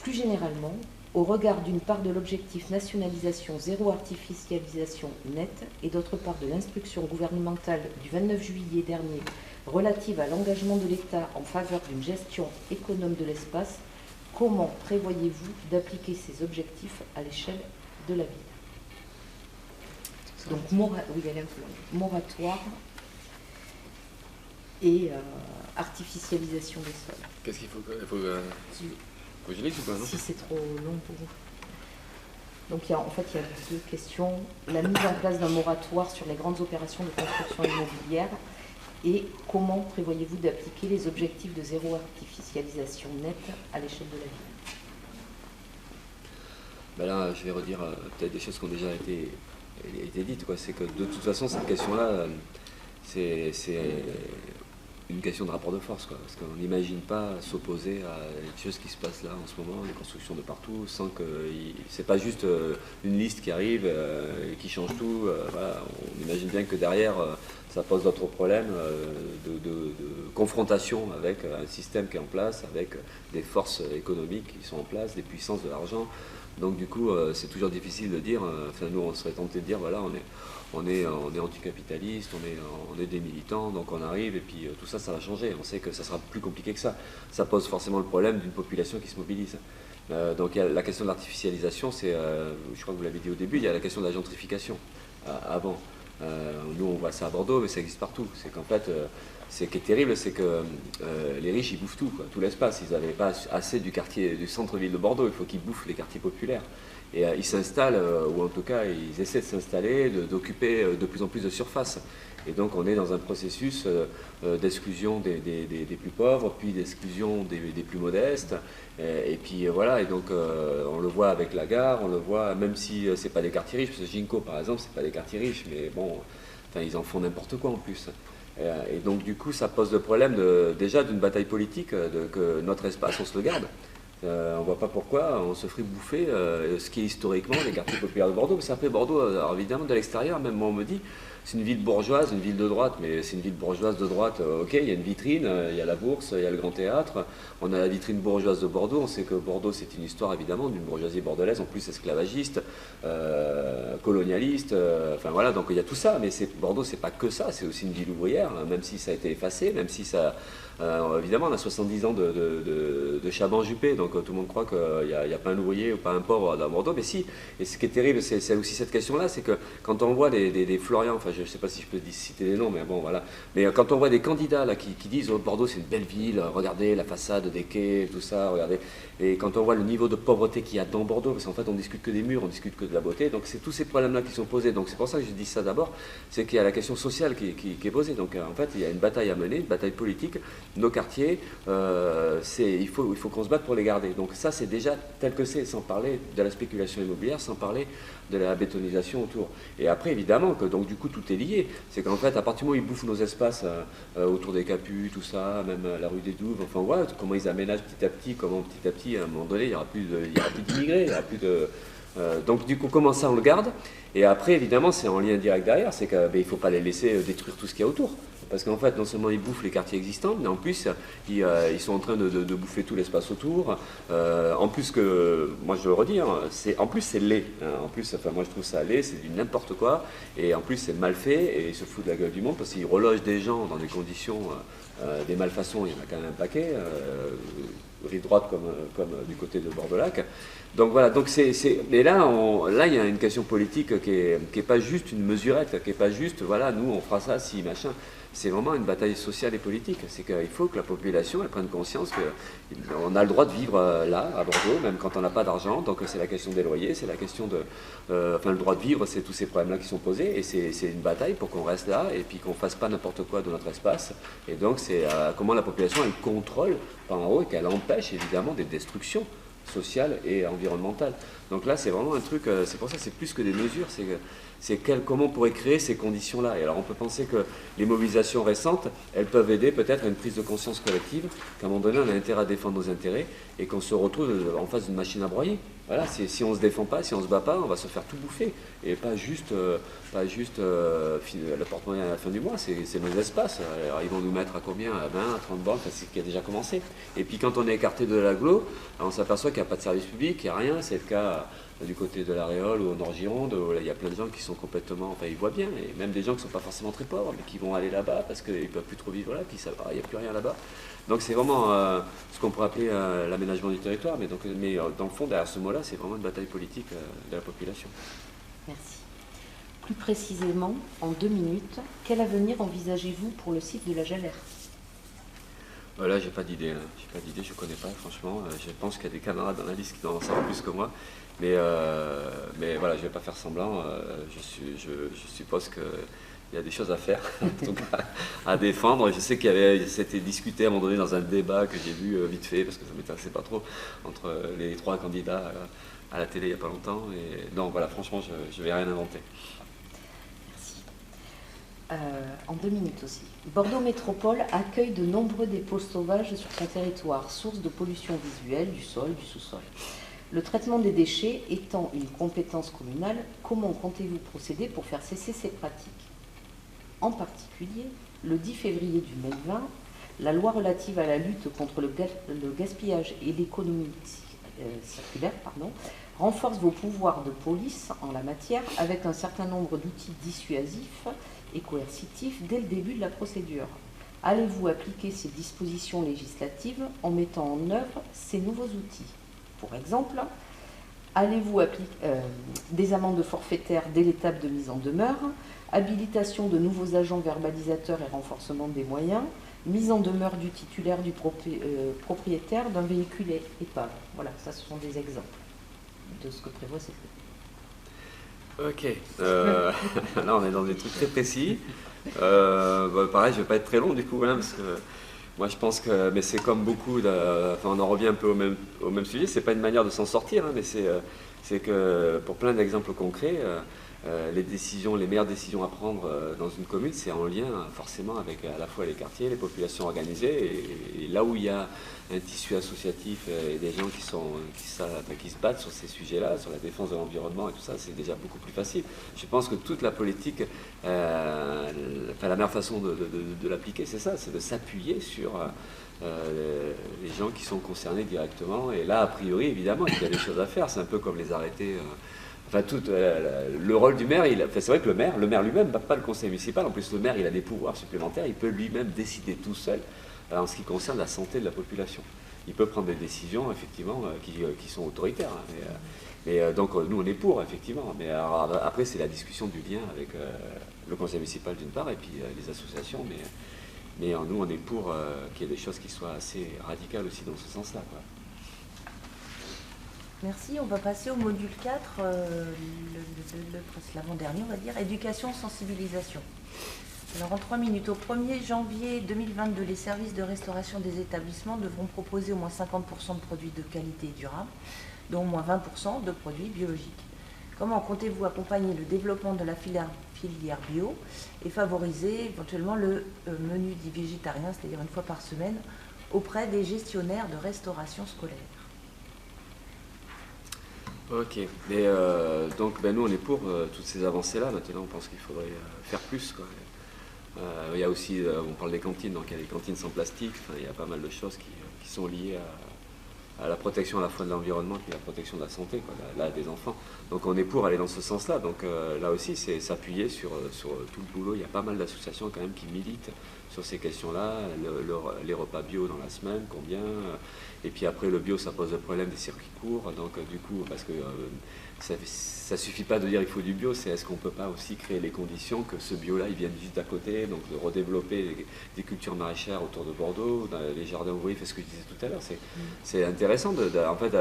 Speaker 1: Plus généralement, au regard d'une part de l'objectif nationalisation zéro artificialisation nette et d'autre part de l'instruction gouvernementale du 29 juillet dernier relative à l'engagement de l'État en faveur d'une gestion économe de l'espace, comment prévoyez-vous d'appliquer ces objectifs à l'échelle de la ville? Donc, moratoire et artificialisation des sols.
Speaker 2: Qu'est-ce qu'il faut que je lise ou pas, non?
Speaker 1: Si c'est trop long pour vous. Donc, il y a deux questions. La mise en place d'un moratoire sur les grandes opérations de construction immobilière et comment prévoyez-vous d'appliquer les objectifs de zéro artificialisation nette à l'échelle de la ville?
Speaker 2: Ben là, je vais redire peut-être des choses qui ont déjà été dites, quoi. C'est que de toute façon, cette question-là, c'est une question de rapport de force, quoi, parce qu'on n'imagine pas s'opposer à les choses qui se passent là en ce moment, les constructions de partout, sans que c'est pas juste une liste qui arrive et qui change tout. Voilà. On imagine bien que derrière, ça pose d'autres problèmes de confrontation avec un système qui est en place, avec des forces économiques qui sont en place, des puissances de l'argent. Donc du coup, c'est toujours difficile de dire, enfin nous on serait tenté de dire, voilà, on est anticapitaliste, on est des militants, donc on arrive et puis tout ça, ça va changer. On sait que ça sera plus compliqué que ça. Ça pose forcément le problème d'une population qui se mobilise. Donc il y a la question de l'artificialisation, c'est, je crois que vous l'avez dit au début, il y a la question de la gentrification avant. Nous on voit ça à Bordeaux, mais ça existe partout. C'est qu'en fait, ce qui est terrible, c'est que les riches, ils bouffent tout, quoi, tout l'espace. Ils n'avaient pas assez du centre-ville de Bordeaux, il faut qu'ils bouffent les quartiers populaires. Et ils s'installent, ou en tout cas, ils essaient de s'installer, d'occuper de plus en plus de surface. Et donc, on est dans un processus d'exclusion des plus pauvres, puis d'exclusion des plus modestes. Et puis voilà, et donc on le voit avec la gare, on le voit, même si c'est pas des quartiers riches, parce que Ginko, par exemple, c'est pas des quartiers riches, mais bon, enfin, ils en font n'importe quoi en plus. Et donc, du coup, ça pose le problème déjà d'une bataille politique, que notre espace, on se le garde. On ne voit pas pourquoi on se ferait bouffer ce qui est historiquement les quartiers populaires de Bordeaux. Parce qu'après Bordeaux, alors évidemment de l'extérieur, même moi on me dit, c'est une ville bourgeoise, une ville de droite, mais c'est une ville bourgeoise de droite, ok, il y a une vitrine, il y a la bourse, il y a le grand théâtre, on a la vitrine bourgeoise de Bordeaux, on sait que Bordeaux c'est une histoire évidemment d'une bourgeoisie bordelaise, en plus esclavagiste, colonialiste, enfin voilà, donc il y a tout ça, mais Bordeaux c'est pas que ça, c'est aussi une ville ouvrière, hein, même si ça a été effacé, même si ça... évidemment, on a 70 ans de Chaban-Juppé, donc tout le monde croit qu'il n'y a pas un ouvrier ou pas un pauvre dans Bordeaux, mais si. Et ce qui est terrible, c'est aussi cette question-là, c'est que quand on voit des Florian, enfin je ne sais pas si je peux citer des noms, mais bon voilà, mais quand on voit des candidats là, qui disent oh, Bordeaux c'est une belle ville, regardez la façade des quais, tout ça, regardez, et quand on voit le niveau de pauvreté qu'il y a dans Bordeaux, parce qu'en fait on discute que des murs, on discute que de la beauté, donc c'est tous ces problèmes-là qui sont posés, donc c'est pour ça que je dis ça d'abord, c'est qu'il y a la question sociale qui est posée, donc en fait il y a une bataille à mener, une bataille politique. Nos quartiers, il faut qu'on se batte pour les garder. Donc ça, c'est déjà tel que c'est, sans parler de la spéculation immobilière, sans parler de la bétonisation autour. Et après, évidemment, que donc du coup, tout est lié. C'est qu'en fait, à partir du moment où ils bouffent nos espaces autour des Capus, tout ça, même la rue des Douves, enfin voilà, comment ils aménagent petit à petit, à un moment donné, il n'y aura plus d'immigrés, il n'y aura plus de... donc du coup, comment ça on le garde? Et après, évidemment, c'est en lien direct derrière, c'est qu'il ne faut pas les laisser détruire tout ce qu'il y a autour. Parce qu'en fait, non seulement ils bouffent les quartiers existants, mais en plus, ils sont en train de bouffer tout l'espace autour. En plus que, moi je le redis, hein, en plus c'est laid. Hein, en plus, enfin, moi je trouve ça laid, c'est du n'importe quoi. Et en plus, c'est mal fait et ils se foutent de la gueule du monde parce qu'ils relogent des gens dans des conditions, des malfaçons, il y en a quand même un paquet. Rive droite comme du côté de Bord-de-Lac. Donc voilà, donc mais là il y a une question politique qui est pas juste une mesurette, qui est pas juste, voilà, nous on fera ça, si, machin. C'est vraiment une bataille sociale et politique. C'est qu'il faut que la population elle prenne conscience qu'on a le droit de vivre là, à Bordeaux, même quand on n'a pas d'argent. Donc c'est la question des loyers, c'est la question enfin le droit de vivre, c'est tous ces problèmes-là qui sont posés. Et c'est une bataille pour qu'on reste là et puis qu'on ne fasse pas n'importe quoi de notre espace. Et donc c'est comment la population elle contrôle par en haut et qu'elle empêche évidemment des destructions sociales et environnementales. Donc là c'est vraiment un truc, c'est pour ça que c'est plus que des mesures, comment on pourrait créer ces conditions-là. Et alors on peut penser que les mobilisations récentes, elles peuvent aider peut-être à une prise de conscience collective, qu'à un moment donné on a intérêt à défendre nos intérêts et qu'on se retrouve en face d'une machine à broyer. Voilà, si on ne se défend pas, si on ne se bat pas, on va se faire tout bouffer. Et pas juste le porte-monnaie à la fin du mois, c'est nos espaces. Alors, ils vont nous mettre à combien? À 20, à 30 bornes, c'est ce qui a déjà commencé. Et puis quand on est écarté de l'agglo, on s'aperçoit qu'il n'y a pas de service public, il n'y a rien. C'est le cas du côté de la Réole ou au Nord-Gironde, où il y a plein de gens qui sont complètement, enfin ils voient bien, et même des gens qui ne sont pas forcément très pauvres, mais qui vont aller là-bas parce qu'ils ne peuvent plus trop vivre là, puis il n'y a plus rien là-bas. Donc c'est vraiment ce qu'on pourrait appeler l'aménagement du territoire, mais dans le fond, derrière ce mot-là, c'est vraiment une bataille politique de la population.
Speaker 1: Merci. Plus précisément, en 2 minutes, quel avenir envisagez-vous pour le site de la Jalère?
Speaker 2: Là, j'ai pas d'idée, je connais pas, franchement. Je pense qu'il y a des camarades dans la liste qui en savent plus que moi. Mais voilà, je vais pas faire semblant. Je suppose qu'il y a des choses à faire, en tout cas, à défendre. Je sais c'était discuté à un moment donné dans un débat que j'ai vu vite fait, parce que ça ne m'intéressait pas trop, entre les 3 candidats à la télé il n'y a pas longtemps. Et non, voilà, franchement, je ne vais rien inventer.
Speaker 1: En 2 minutes aussi. Bordeaux Métropole accueille de nombreux dépôts sauvages sur son territoire, source de pollution visuelle du sol, du sous-sol. Le traitement des déchets étant une compétence communale, comment comptez-vous procéder pour faire cesser ces pratiques? En particulier, le 10 février 2020, la loi relative à la lutte contre le gaspillage et l'économie circulaire renforce vos pouvoirs de police en la matière avec un certain nombre d'outils dissuasifs et coercitifs dès le début de la procédure. Allez-vous appliquer ces dispositions législatives en mettant en œuvre ces nouveaux outils? Pour exemple, allez-vous appliquer des amendes forfaitaires dès l'étape de mise en demeure, habilitation de nouveaux agents verbalisateurs et renforcement des moyens, mise en demeure du titulaire du propriétaire d'un véhicule épave? Voilà, ça ce sont des exemples de ce que prévoit cette loi.
Speaker 2: Ok, là on est dans des trucs très précis. Pareil, je ne vais pas être très long du coup, hein, parce que moi je pense que, mais c'est comme beaucoup, on en revient un peu au même sujet, c'est pas une manière de s'en sortir, hein, mais c'est que pour plein d'exemples concrets, les meilleures décisions à prendre dans une commune, c'est en lien forcément avec à la fois les quartiers, les populations organisées, et là où il y a un tissu associatif et des gens qui se battent sur ces sujets-là, sur la défense de l'environnement et tout ça, c'est déjà beaucoup plus facile. Je pense que toute la politique, la meilleure façon de l'appliquer, c'est ça, c'est de s'appuyer sur les gens qui sont concernés directement. Et là, a priori, évidemment, il y a des choses à faire. C'est un peu comme les arrêtés. Enfin, le rôle du maire, c'est vrai que le maire lui-même, pas le conseil municipal, en plus le maire, il a des pouvoirs supplémentaires, il peut lui-même décider tout seul en ce qui concerne la santé de la population. Il peut prendre des décisions, effectivement, qui sont autoritaires. Mais donc, nous, on est pour, effectivement. Mais alors, après, c'est la discussion du lien avec le conseil municipal, d'une part, et puis les associations. Mais nous, on est pour qu'il y ait des choses qui soient assez radicales aussi dans ce sens-là, quoi.
Speaker 1: Merci. On va passer au module 4, l'avant-dernier, on va dire, éducation, sensibilisation. Alors en 3 minutes, au 1er janvier 2022, les services de restauration des établissements devront proposer au moins 50% de produits de qualité et durable, dont au moins 20% de produits biologiques. Comment comptez-vous accompagner le développement de la filière bio et favoriser éventuellement le menu dit végétarien, c'est-à-dire une fois par semaine, auprès des gestionnaires de restauration scolaire?
Speaker 2: Ok, mais donc nous on est pour toutes ces avancées-là. Maintenant on pense qu'il faudrait faire plus, quoi. Il y a aussi, on parle des cantines, donc il y a les cantines sans plastique, enfin, il y a pas mal de choses qui sont liées à la protection à la fois de l'environnement et la protection de la santé, quoi, là, des enfants. Donc on est pour aller dans ce sens-là. Donc là aussi, c'est s'appuyer sur tout le boulot. Il y a pas mal d'associations quand même qui militent sur ces questions-là. Les repas bio dans la semaine, combien. Et puis après, le bio, ça pose le problème des circuits courts. Donc du coup, parce que ça suffit pas de dire il faut du bio, c'est est-ce qu'on peut pas aussi créer les conditions que ce bio-là, il vienne juste à côté, donc de redévelopper des cultures maraîchères autour de Bordeaux, dans les jardins ouvriers, c'est ce que je disais tout à l'heure. C'est intéressant, en fait,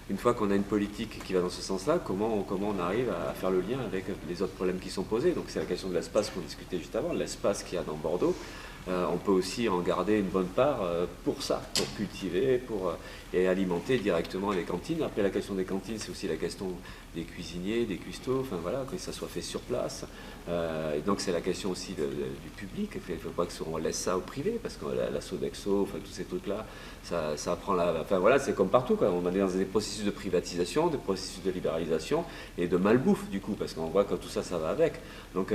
Speaker 2: une fois qu'on a une politique qui va dans ce sens-là, comment on arrive à faire le lien avec les autres problèmes qui sont posés. Donc c'est la question de l'espace qu'on discutait juste avant, l'espace qu'il y a dans Bordeaux. On peut aussi en garder une bonne part pour ça, pour cultiver, et alimenter directement les cantines. Après, la question des cantines, c'est aussi la question des cuisiniers, des cuistots, enfin voilà, que ça soit fait sur place. Et donc c'est la question aussi du public. Il ne faut pas qu'on laisse ça au privé, parce que la Sodexo, enfin tous ces trucs-là, ça prend enfin voilà, c'est comme partout, quoi. On est dans des processus de privatisation, des processus de libéralisation et de malbouffe du coup, parce qu'on voit que tout ça, ça va avec. Donc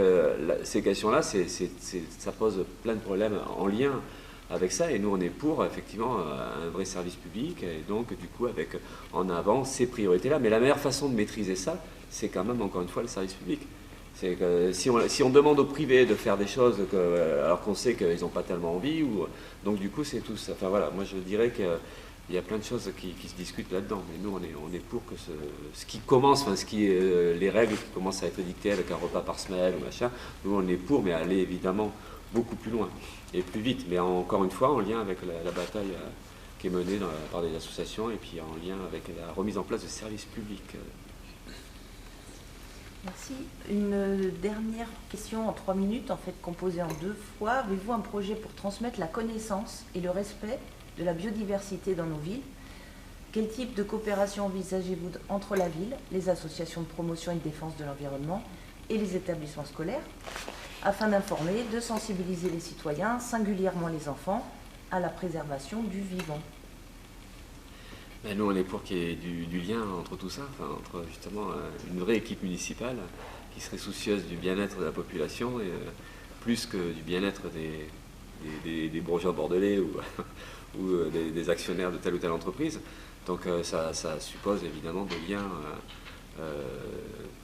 Speaker 2: ces questions-là, ça pose plein de problèmes en lien avec ça, et nous on est pour effectivement un vrai service public, et donc du coup avec en avant ces priorités-là. Mais la meilleure façon de maîtriser ça, c'est quand même encore une fois le service public. C'est que si on demande au privé de faire des choses alors qu'on sait qu'ils n'ont pas tellement envie, donc du coup c'est tout ça. Enfin voilà, moi je dirais qu'il y a plein de choses qui se discutent là-dedans, mais nous on est pour que ce qui commence, enfin les règles qui commencent à être dictées avec un repas par semaine ou machin, nous on est pour, mais aller évidemment beaucoup plus loin et plus vite, mais encore une fois en lien avec la bataille qui est menée par des associations, et puis en lien avec la remise en place de services publics.
Speaker 1: Merci. Une dernière question en 3 minutes, en fait composée en 2 fois. Avez-vous un projet pour transmettre la connaissance et le respect de la biodiversité dans nos villes? Quel type de coopération envisagez-vous entre la ville, les associations de promotion et de défense de l'environnement et les établissements scolaires, afin d'informer, de sensibiliser les citoyens, singulièrement les enfants, à la préservation du vivant?
Speaker 2: Nous, on est pour qu'il y ait du lien entre tout ça, enfin, entre justement une vraie équipe municipale qui serait soucieuse du bien-être de la population, et plus que du bien-être des bourgeois bordelais ou des actionnaires de telle ou telle entreprise. Donc ça suppose évidemment des liens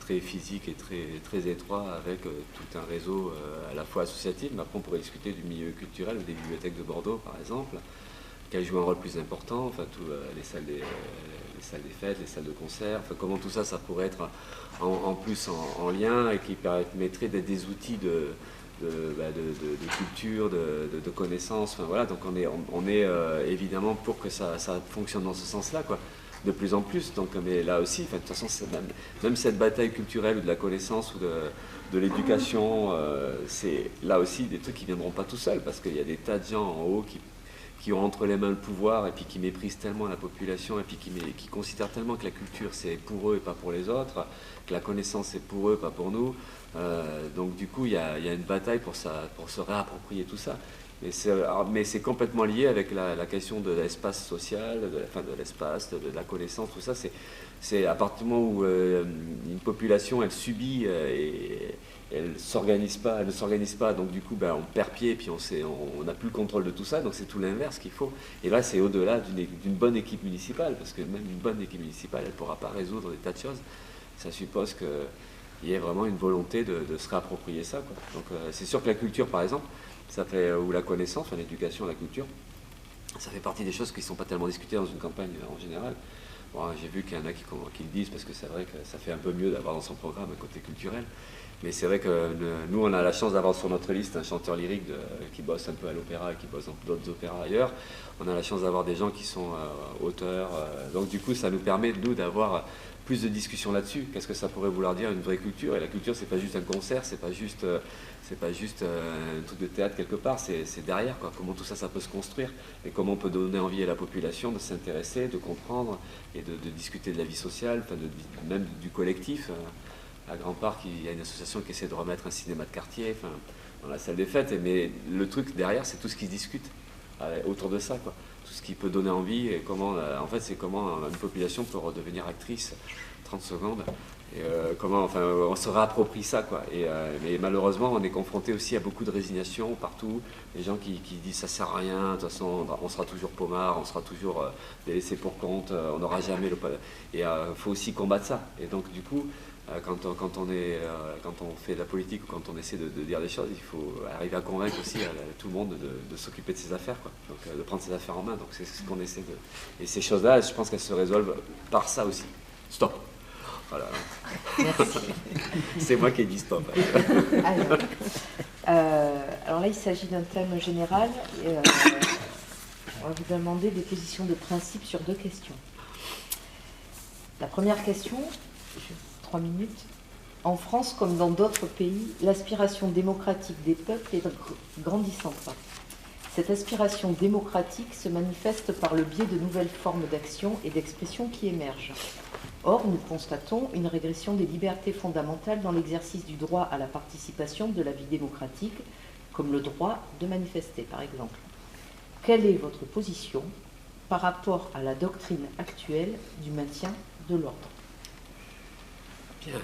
Speaker 2: très physiques et très étroits avec tout un réseau à la fois associatif, mais après on pourrait discuter du milieu culturel, des bibliothèques de Bordeaux par exemple, qu'elles jouent un rôle plus important, enfin les salles des fêtes, les salles de concert, enfin comment tout ça, ça pourrait être en plus en lien, et qui permettrait d'être des outils de culture, de connaissances, enfin voilà. Donc on est évidemment pour que ça fonctionne dans ce sens-là, quoi, de plus en plus. Donc, mais là aussi, enfin, de toute façon, même cette bataille culturelle ou de la connaissance ou de l'éducation, c'est là aussi des trucs qui ne viendront pas tout seuls, parce qu'il y a des tas de gens en haut qui qui ont entre les mains le pouvoir et puis qui méprisent tellement la population et puis qui considèrent tellement que la culture c'est pour eux et pas pour les autres, que la connaissance c'est pour eux, pas pour nous. Donc du coup, il y a une bataille pour se réapproprier tout ça. Mais c'est complètement lié avec la question de l'espace social, de l'espace, de la connaissance, tout ça. C'est à partir du moment où une population, elle subit et elle ne s'organise pas, donc du coup, on perd pied, et puis on n'a plus le contrôle de tout ça, donc c'est tout l'inverse qu'il faut. Et là, c'est au-delà d'une bonne équipe municipale, parce que même une bonne équipe municipale, elle ne pourra pas résoudre des tas de choses. Ça suppose qu'il y ait vraiment une volonté de se réapproprier ça, quoi. Donc c'est sûr que la culture, par exemple, ou la connaissance, l'éducation, la culture, ça fait partie des choses qui ne sont pas tellement discutées dans une campagne en général. Bon, j'ai vu qu'il y en a qui le disent, parce que c'est vrai que ça fait un peu mieux d'avoir dans son programme un côté culturel. Mais c'est vrai que nous, on a la chance d'avoir sur notre liste un chanteur lyrique qui bosse un peu à l'opéra et qui bosse dans d'autres opéras ailleurs. On a la chance d'avoir des gens qui sont auteurs. Donc du coup, ça nous permet, nous, d'avoir plus de discussions là-dessus. Qu'est-ce que ça pourrait vouloir dire une vraie culture? Et la culture, c'est pas juste un concert, c'est pas juste un truc de théâtre quelque part, c'est derrière, quoi. Comment tout ça, ça peut se construire et comment on peut donner envie à la population de s'intéresser, de comprendre et de discuter de la vie sociale, même du collectif. À Grand Parc, il y a une association qui essaie de remettre un cinéma de quartier dans la salle des fêtes. Mais le truc derrière, c'est tout ce qui se discute autour de ça, quoi. Tout ce qui peut donner envie et c'est comment une population peut redevenir actrice 30 secondes. Et on se réapproprie ça, quoi. Mais malheureusement, on est confronté aussi à beaucoup de résignation partout. Les gens qui disent ça sert à rien, de toute façon, on sera toujours paumard, on sera toujours délaissé pour compte, on n'aura jamais le. Et il faut aussi combattre ça. Et donc, du coup, quand on fait de la politique ou quand on essaie de dire des choses, il faut arriver à convaincre aussi tout le monde de s'occuper de ses affaires, quoi. Donc de prendre ses affaires en main. Donc c'est ce qu'on essaie de. Et ces choses-là, je pense qu'elles se résolvent par ça aussi. Stop. Voilà.
Speaker 1: Merci.
Speaker 2: C'est moi qui ai dit stop.
Speaker 1: Alors là, il s'agit d'un thème général. On va vous demander des positions de principe sur 2 questions. La première question. 3 minutes. En France, comme dans d'autres pays, l'aspiration démocratique des peuples est grandissante. Cette aspiration démocratique se manifeste par le biais de nouvelles formes d'action et d'expression qui émergent. Or, nous constatons une régression des libertés fondamentales dans l'exercice du droit à la participation de la vie démocratique, comme le droit de manifester, par exemple. Quelle est votre position par rapport à la doctrine actuelle du maintien de l'ordre ?
Speaker 2: Bien.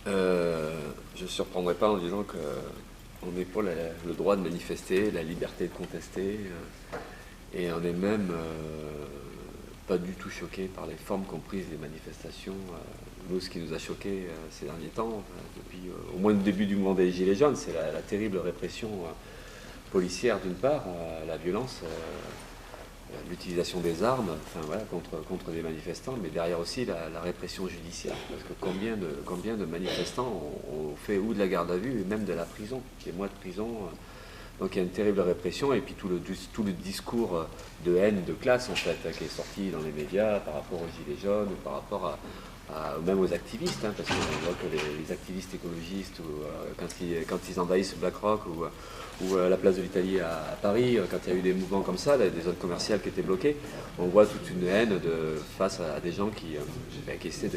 Speaker 2: Je ne surprendrai pas en disant qu'on n'est pas le droit de manifester, la liberté de contester, et on n'est même pas du tout choqué par les formes qu'ont prises les manifestations. Nous, ce qui nous a choqués ces derniers temps, depuis au moins le début du mouvement des Gilets jaunes, c'est la terrible répression policière d'une part, la violence, l'utilisation des armes, contre des manifestants, mais derrière aussi la répression judiciaire, parce que combien de manifestants ont fait ou de la garde à vue et même de la prison, des mois de prison. Donc il y a une terrible répression et puis tout le discours de haine de classe en fait qui est sorti dans les médias par rapport aux Gilets jaunes, par rapport même aux activistes, parce qu'on voit que les activistes écologistes, quand ils envahissent BlackRock ou la place de l'Italie à Paris, quand il y a eu des mouvements comme ça, des zones commerciales qui étaient bloquées, on voit toute une haine face à des gens qui essaient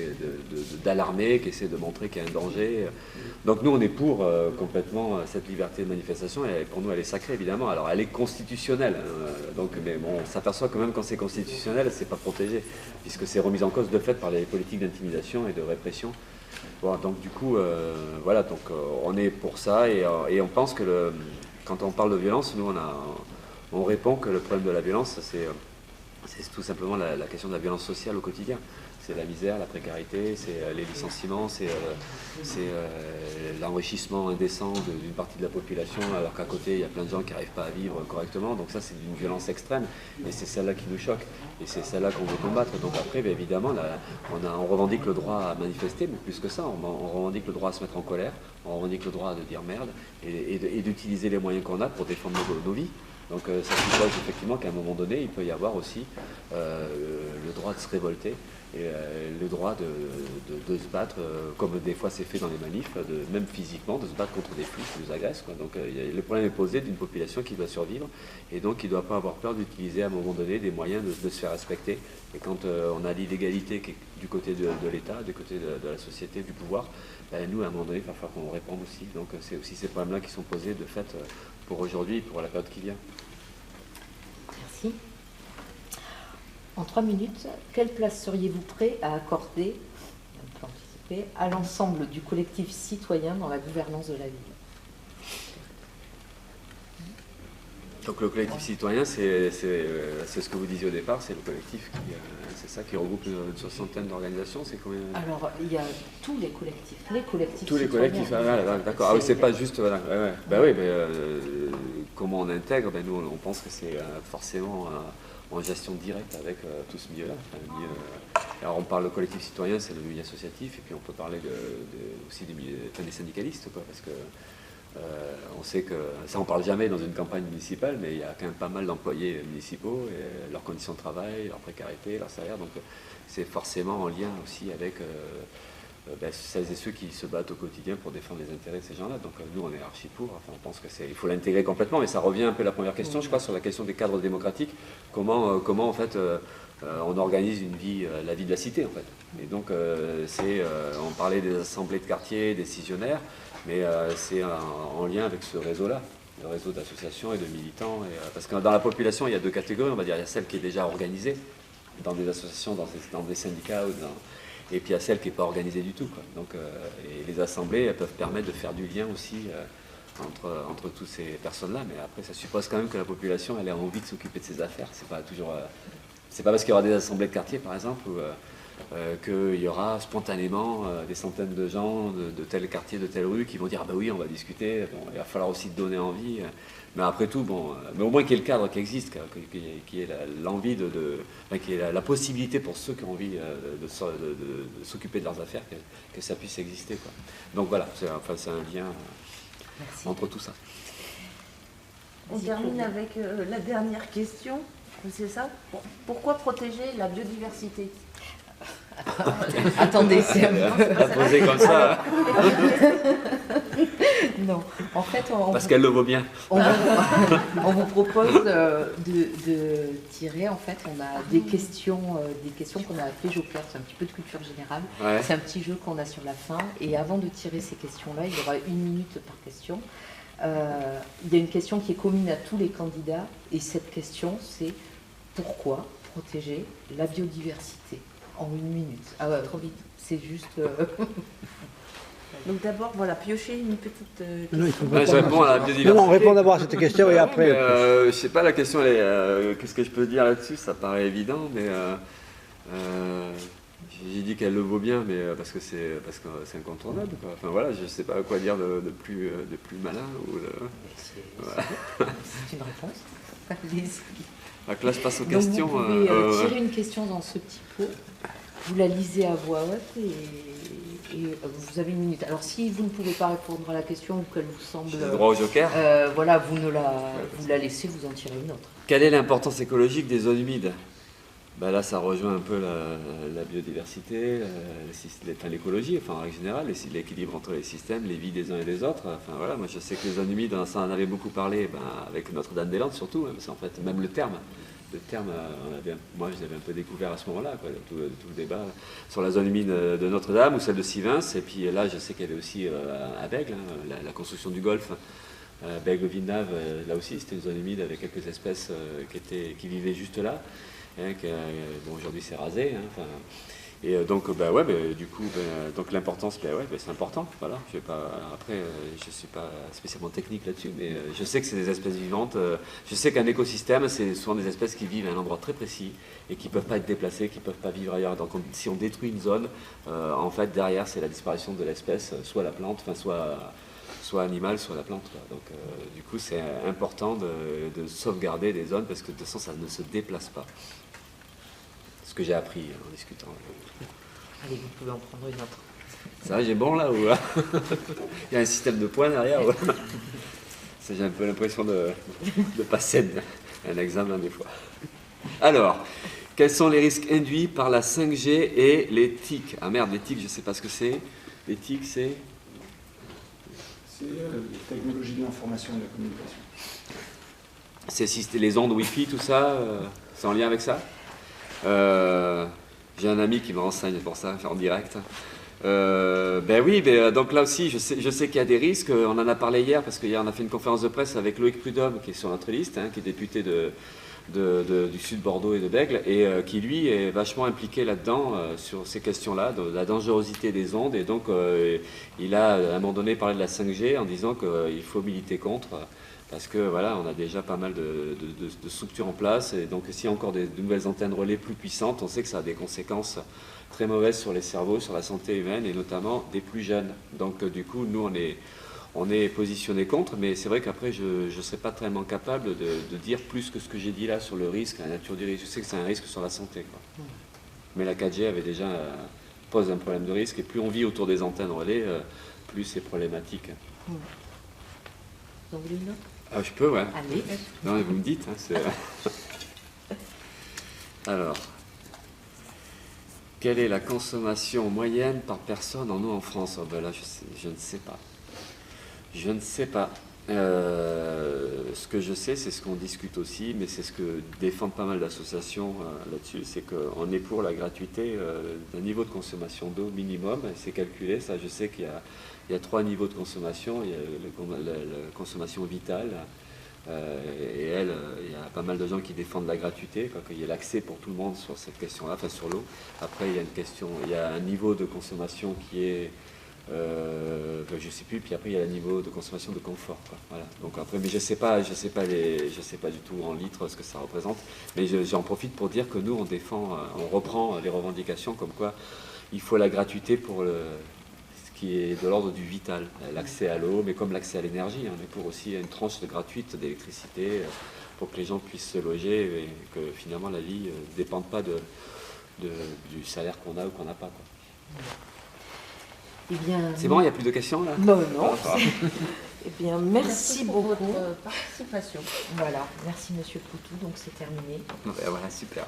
Speaker 2: d'alarmer, qui essaient de montrer qu'il y a un danger. Donc nous, on est pour complètement cette liberté de manifestation, et pour nous, elle est sacrée, évidemment. Alors, elle est constitutionnelle, mais bon, on s'aperçoit que même quand c'est constitutionnel, c'est pas protégé, puisque c'est remis en cause de fait par les politiques d'intimidation et de répression. Bon, donc du coup, on est pour ça, et on pense que quand on parle de violence, nous, on répond que le problème de la violence, c'est tout simplement la question de la violence sociale au quotidien. C'est la misère, la précarité, c'est les licenciements, c'est l'enrichissement indécent d'une partie de la population, alors qu'à côté, il y a plein de gens qui n'arrivent pas à vivre correctement. Donc ça, c'est d'une violence extrême, et c'est celle-là qui nous choque, et c'est celle-là qu'on veut combattre. Donc après, bien évidemment, on revendique le droit à manifester, mais plus que ça, on revendique le droit à se mettre en colère, on revendique le droit de dire merde, et d'utiliser les moyens qu'on a pour défendre nos vies. Donc ça suppose effectivement qu'à un moment donné, il peut y avoir aussi le droit de se révolter et le droit de se battre, comme des fois c'est fait dans les manifs, même physiquement, de se battre contre des flics qui nous agressent, quoi. Donc le problème est posé d'une population qui doit survivre et donc qui ne doit pas avoir peur d'utiliser à un moment donné des moyens de se faire respecter. Et quand on a l'illégalité qui est du côté de l'État, du côté de la société, du pouvoir, ben, nous à un moment donné, il va falloir qu'on réponde aussi. Donc c'est aussi ces problèmes-là qui sont posés de fait pour aujourd'hui et pour la période qui vient.
Speaker 3: Merci. En 3 minutes, quelle place seriez-vous prêt à accorder, on peut anticiper, à l'ensemble du collectif citoyen dans la gouvernance de la ville?
Speaker 2: Donc le collectif citoyen, c'est ce que vous disiez au départ, c'est le collectif c'est ça qui regroupe une soixantaine d'organisations, c'est combien?
Speaker 3: Alors il y a tous les collectifs
Speaker 2: tous les
Speaker 3: citoyens.
Speaker 2: collectifs, d'accord. Ah oui, c'est pas juste, voilà. Ouais. Ben oui, mais comment on intègre? Ben nous, on pense que c'est forcément en gestion directe avec tout ce milieu-là. Enfin, alors on parle de collectif citoyen, c'est le milieu associatif, et puis on peut parler aussi des syndicalistes, quoi, parce que on sait que, ça on parle jamais dans une campagne municipale, mais il y a quand même pas mal d'employés municipaux, et leurs conditions de travail, leur précarité, leur salaire, donc c'est forcément en lien aussi avec celles et ceux qui se battent au quotidien pour défendre les intérêts de ces gens-là. Donc nous on est archi pour, enfin, on pense qu'il faut l'intégrer complètement, mais ça revient un peu à la première question, je crois, sur la question des cadres démocratiques, comment en fait on organise la vie de la cité en fait. Et donc on parlait des assemblées de quartier, décisionnaires, mais c'est en lien avec ce réseau-là, le réseau d'associations et de militants. Parce que dans la population, il y a deux catégories, on va dire. Il y a celle qui est déjà organisée dans des associations, dans des syndicats, et puis il y a celle qui n'est pas organisée du tout, quoi. Donc, et les assemblées, elles peuvent permettre de faire du lien aussi entre toutes ces personnes-là. Mais après, ça suppose quand même que la population, elle ait envie de s'occuper de ses affaires. C'est pas toujours... c'est pas parce qu'il y aura des assemblées de quartier, par exemple, qu'il y aura spontanément des centaines de gens de tel quartier, de telle rue qui vont dire « Ah ben oui, on va discuter, bon, il va falloir aussi donner envie ». Mais après tout, bon, mais au moins qu'il y ait le cadre qui existe, qu'il y ait l'envie qu'il y ait la possibilité pour ceux qui ont envie de s'occuper de leurs affaires, que ça puisse exister, quoi. Donc voilà, c'est un lien entre tout ça.
Speaker 1: On termine avec la dernière question, c'est ça? Pourquoi protéger la biodiversité?
Speaker 3: Attendez, c'est un peu...
Speaker 2: Posé comme ça.
Speaker 3: Non, en fait,
Speaker 2: parce qu'elle le vaut bien.
Speaker 3: On vous propose de tirer, en fait, on a des questions qu'on a appelées Joker, c'est un petit peu de culture générale. Ouais. C'est un petit jeu qu'on a sur la fin. Et avant de tirer ces questions-là, il y aura 1 minute par question. Il y a une question qui est commune à tous les candidats. Et cette question, c'est pourquoi protéger la biodiversité en 1 minute? Ah ouais, trop vite. C'est juste...
Speaker 1: Donc d'abord, voilà, piocher une petite question.
Speaker 4: Non, il faut
Speaker 2: je réponds à la biodiversité.
Speaker 4: Non, on répond d'abord à cette question et après...
Speaker 2: je sais pas, la question, qu'est-ce que je peux dire là-dessus? Ça paraît évident, mais... j'ai dit qu'elle le vaut bien, mais parce que c'est incontournable, quoi. Enfin voilà, je sais pas quoi dire de plus malin.
Speaker 3: C'est une réponse. Allez-y.
Speaker 2: Donc là, je passe aux questions.
Speaker 3: Donc vous pouvez tirer une question dans ce petit pot, vous la lisez à voix haute et vous avez 1 minute. Alors si vous ne pouvez pas répondre à la question ou qu'elle vous semble...
Speaker 2: J'ai le droit au joker.
Speaker 3: Voilà, vous la laissez, vous en tirez une autre.
Speaker 2: Quelle est l'importance écologique des zones humides? Ben là, ça rejoint un peu la biodiversité, l'écologie, enfin, en règle générale, l'équilibre entre les systèmes, les vies des uns et des autres. Enfin, voilà, moi, je sais que les zones humides, ça en avait beaucoup parlé, avec Notre-Dame-des-Landes surtout, parce qu'en fait, même le terme, moi, je l'avais un peu découvert à ce moment-là, tout le débat sur la zone humide de Notre-Dame ou celle de Sivins. Et puis là, je sais qu'il y avait aussi à Bègle, la construction du golfe. Bègle-Villeneuve, là aussi, c'était une zone humide avec quelques espèces qui vivaient juste là. Bon, aujourd'hui c'est rasé, hein, et donc du coup donc l'importance, c'est important, voilà. Après je suis pas spécialement technique là-dessus, mais je sais que c'est des espèces vivantes. Je sais qu'un écosystème, c'est souvent des espèces qui vivent à un endroit très précis et qui peuvent pas être déplacées, qui peuvent pas vivre ailleurs. Donc si on détruit une zone, en fait derrière c'est la disparition de l'espèce, soit la plante, soit animal, soit la plante, quoi. Donc du coup c'est important de sauvegarder des zones parce que de toute façon ça ne se déplace pas. Ce que j'ai appris en discutant.
Speaker 3: Allez, vous pouvez en prendre une autre.
Speaker 2: Ça va, j'ai bon là ou là? Il y a un système de points derrière. J'ai un peu l'impression de passer un examen des fois. Alors, quels sont les risques induits par la 5G et les TIC? Ah merde, les TIC, je ne sais pas ce que c'est. Les TIC, c'est...
Speaker 5: C'est les technologies de l'information et de la communication.
Speaker 2: C'est si c'était les ondes Wi-Fi, tout ça, c'est en lien avec ça. J'ai un ami qui me renseigne pour ça, en direct. Ben oui, donc là aussi, je sais qu'il y a des risques. On en a parlé hier, parce qu'hier on a fait une conférence de presse avec Loïc Prudhomme, qui est sur notre liste, qui est député du sud Bordeaux et de Bègles, et qui lui est vachement impliqué là-dedans, sur ces questions-là, de la dangerosité des ondes. Et donc il a à un moment donné parlé de la 5G en disant qu'il faut militer contre. Parce que voilà, on a déjà pas mal de structures en place, et donc s'il y a encore de nouvelles antennes relais plus puissantes, on sait que ça a des conséquences très mauvaises sur les cerveaux, sur la santé humaine, et notamment des plus jeunes. Donc du coup, nous on est positionné contre, mais c'est vrai qu'après je ne serais pas tellement capable de dire plus que ce que j'ai dit là sur le risque, la nature du risque. Je sais que c'est un risque sur la santé, quoi. Mais la 4G avait déjà pose un problème de risque, et plus on vit autour des antennes relais, plus c'est problématique.
Speaker 3: Vous en voulez une autre?
Speaker 2: Ah, je peux, ouais.
Speaker 3: Allez.
Speaker 2: Non, mais vous me dites. Alors, quelle est la consommation moyenne par personne en eau en France? Oh, ben là, je ne sais pas. Je ne sais pas. Ce que je sais, c'est ce qu'on discute aussi, mais c'est ce que défendent pas mal d'associations là-dessus, c'est qu'on est pour la gratuité d'un niveau de consommation d'eau minimum. C'est calculé, ça, je sais qu'il y a 3 niveaux de consommation. Il y a la consommation vitale, et elle, il y a pas mal de gens qui défendent la gratuité, qu'il y ait l'accès pour tout le monde sur cette question-là, enfin sur l'eau. Après, il y a un niveau de consommation qui est... je ne sais plus, puis après il y a le niveau de consommation de confort, quoi. Voilà. Donc après, mais je sais pas du tout en litres ce que ça représente, mais j'en profite pour dire que nous on reprend les revendications comme quoi il faut la gratuité pour ce qui est de l'ordre du vital, l'accès à l'eau, mais comme l'accès à l'énergie, on est pour aussi une tranche gratuite d'électricité pour que les gens puissent se loger, et que finalement la vie ne dépende pas du salaire qu'on a ou qu'on n'a pas, quoi.
Speaker 3: Eh bien,
Speaker 2: c'est bon, il n'y a plus de questions là?
Speaker 1: Non. Eh bien, merci beaucoup
Speaker 3: pour votre participation. Voilà, merci Monsieur Poutou, donc c'est terminé.
Speaker 2: Voilà, super.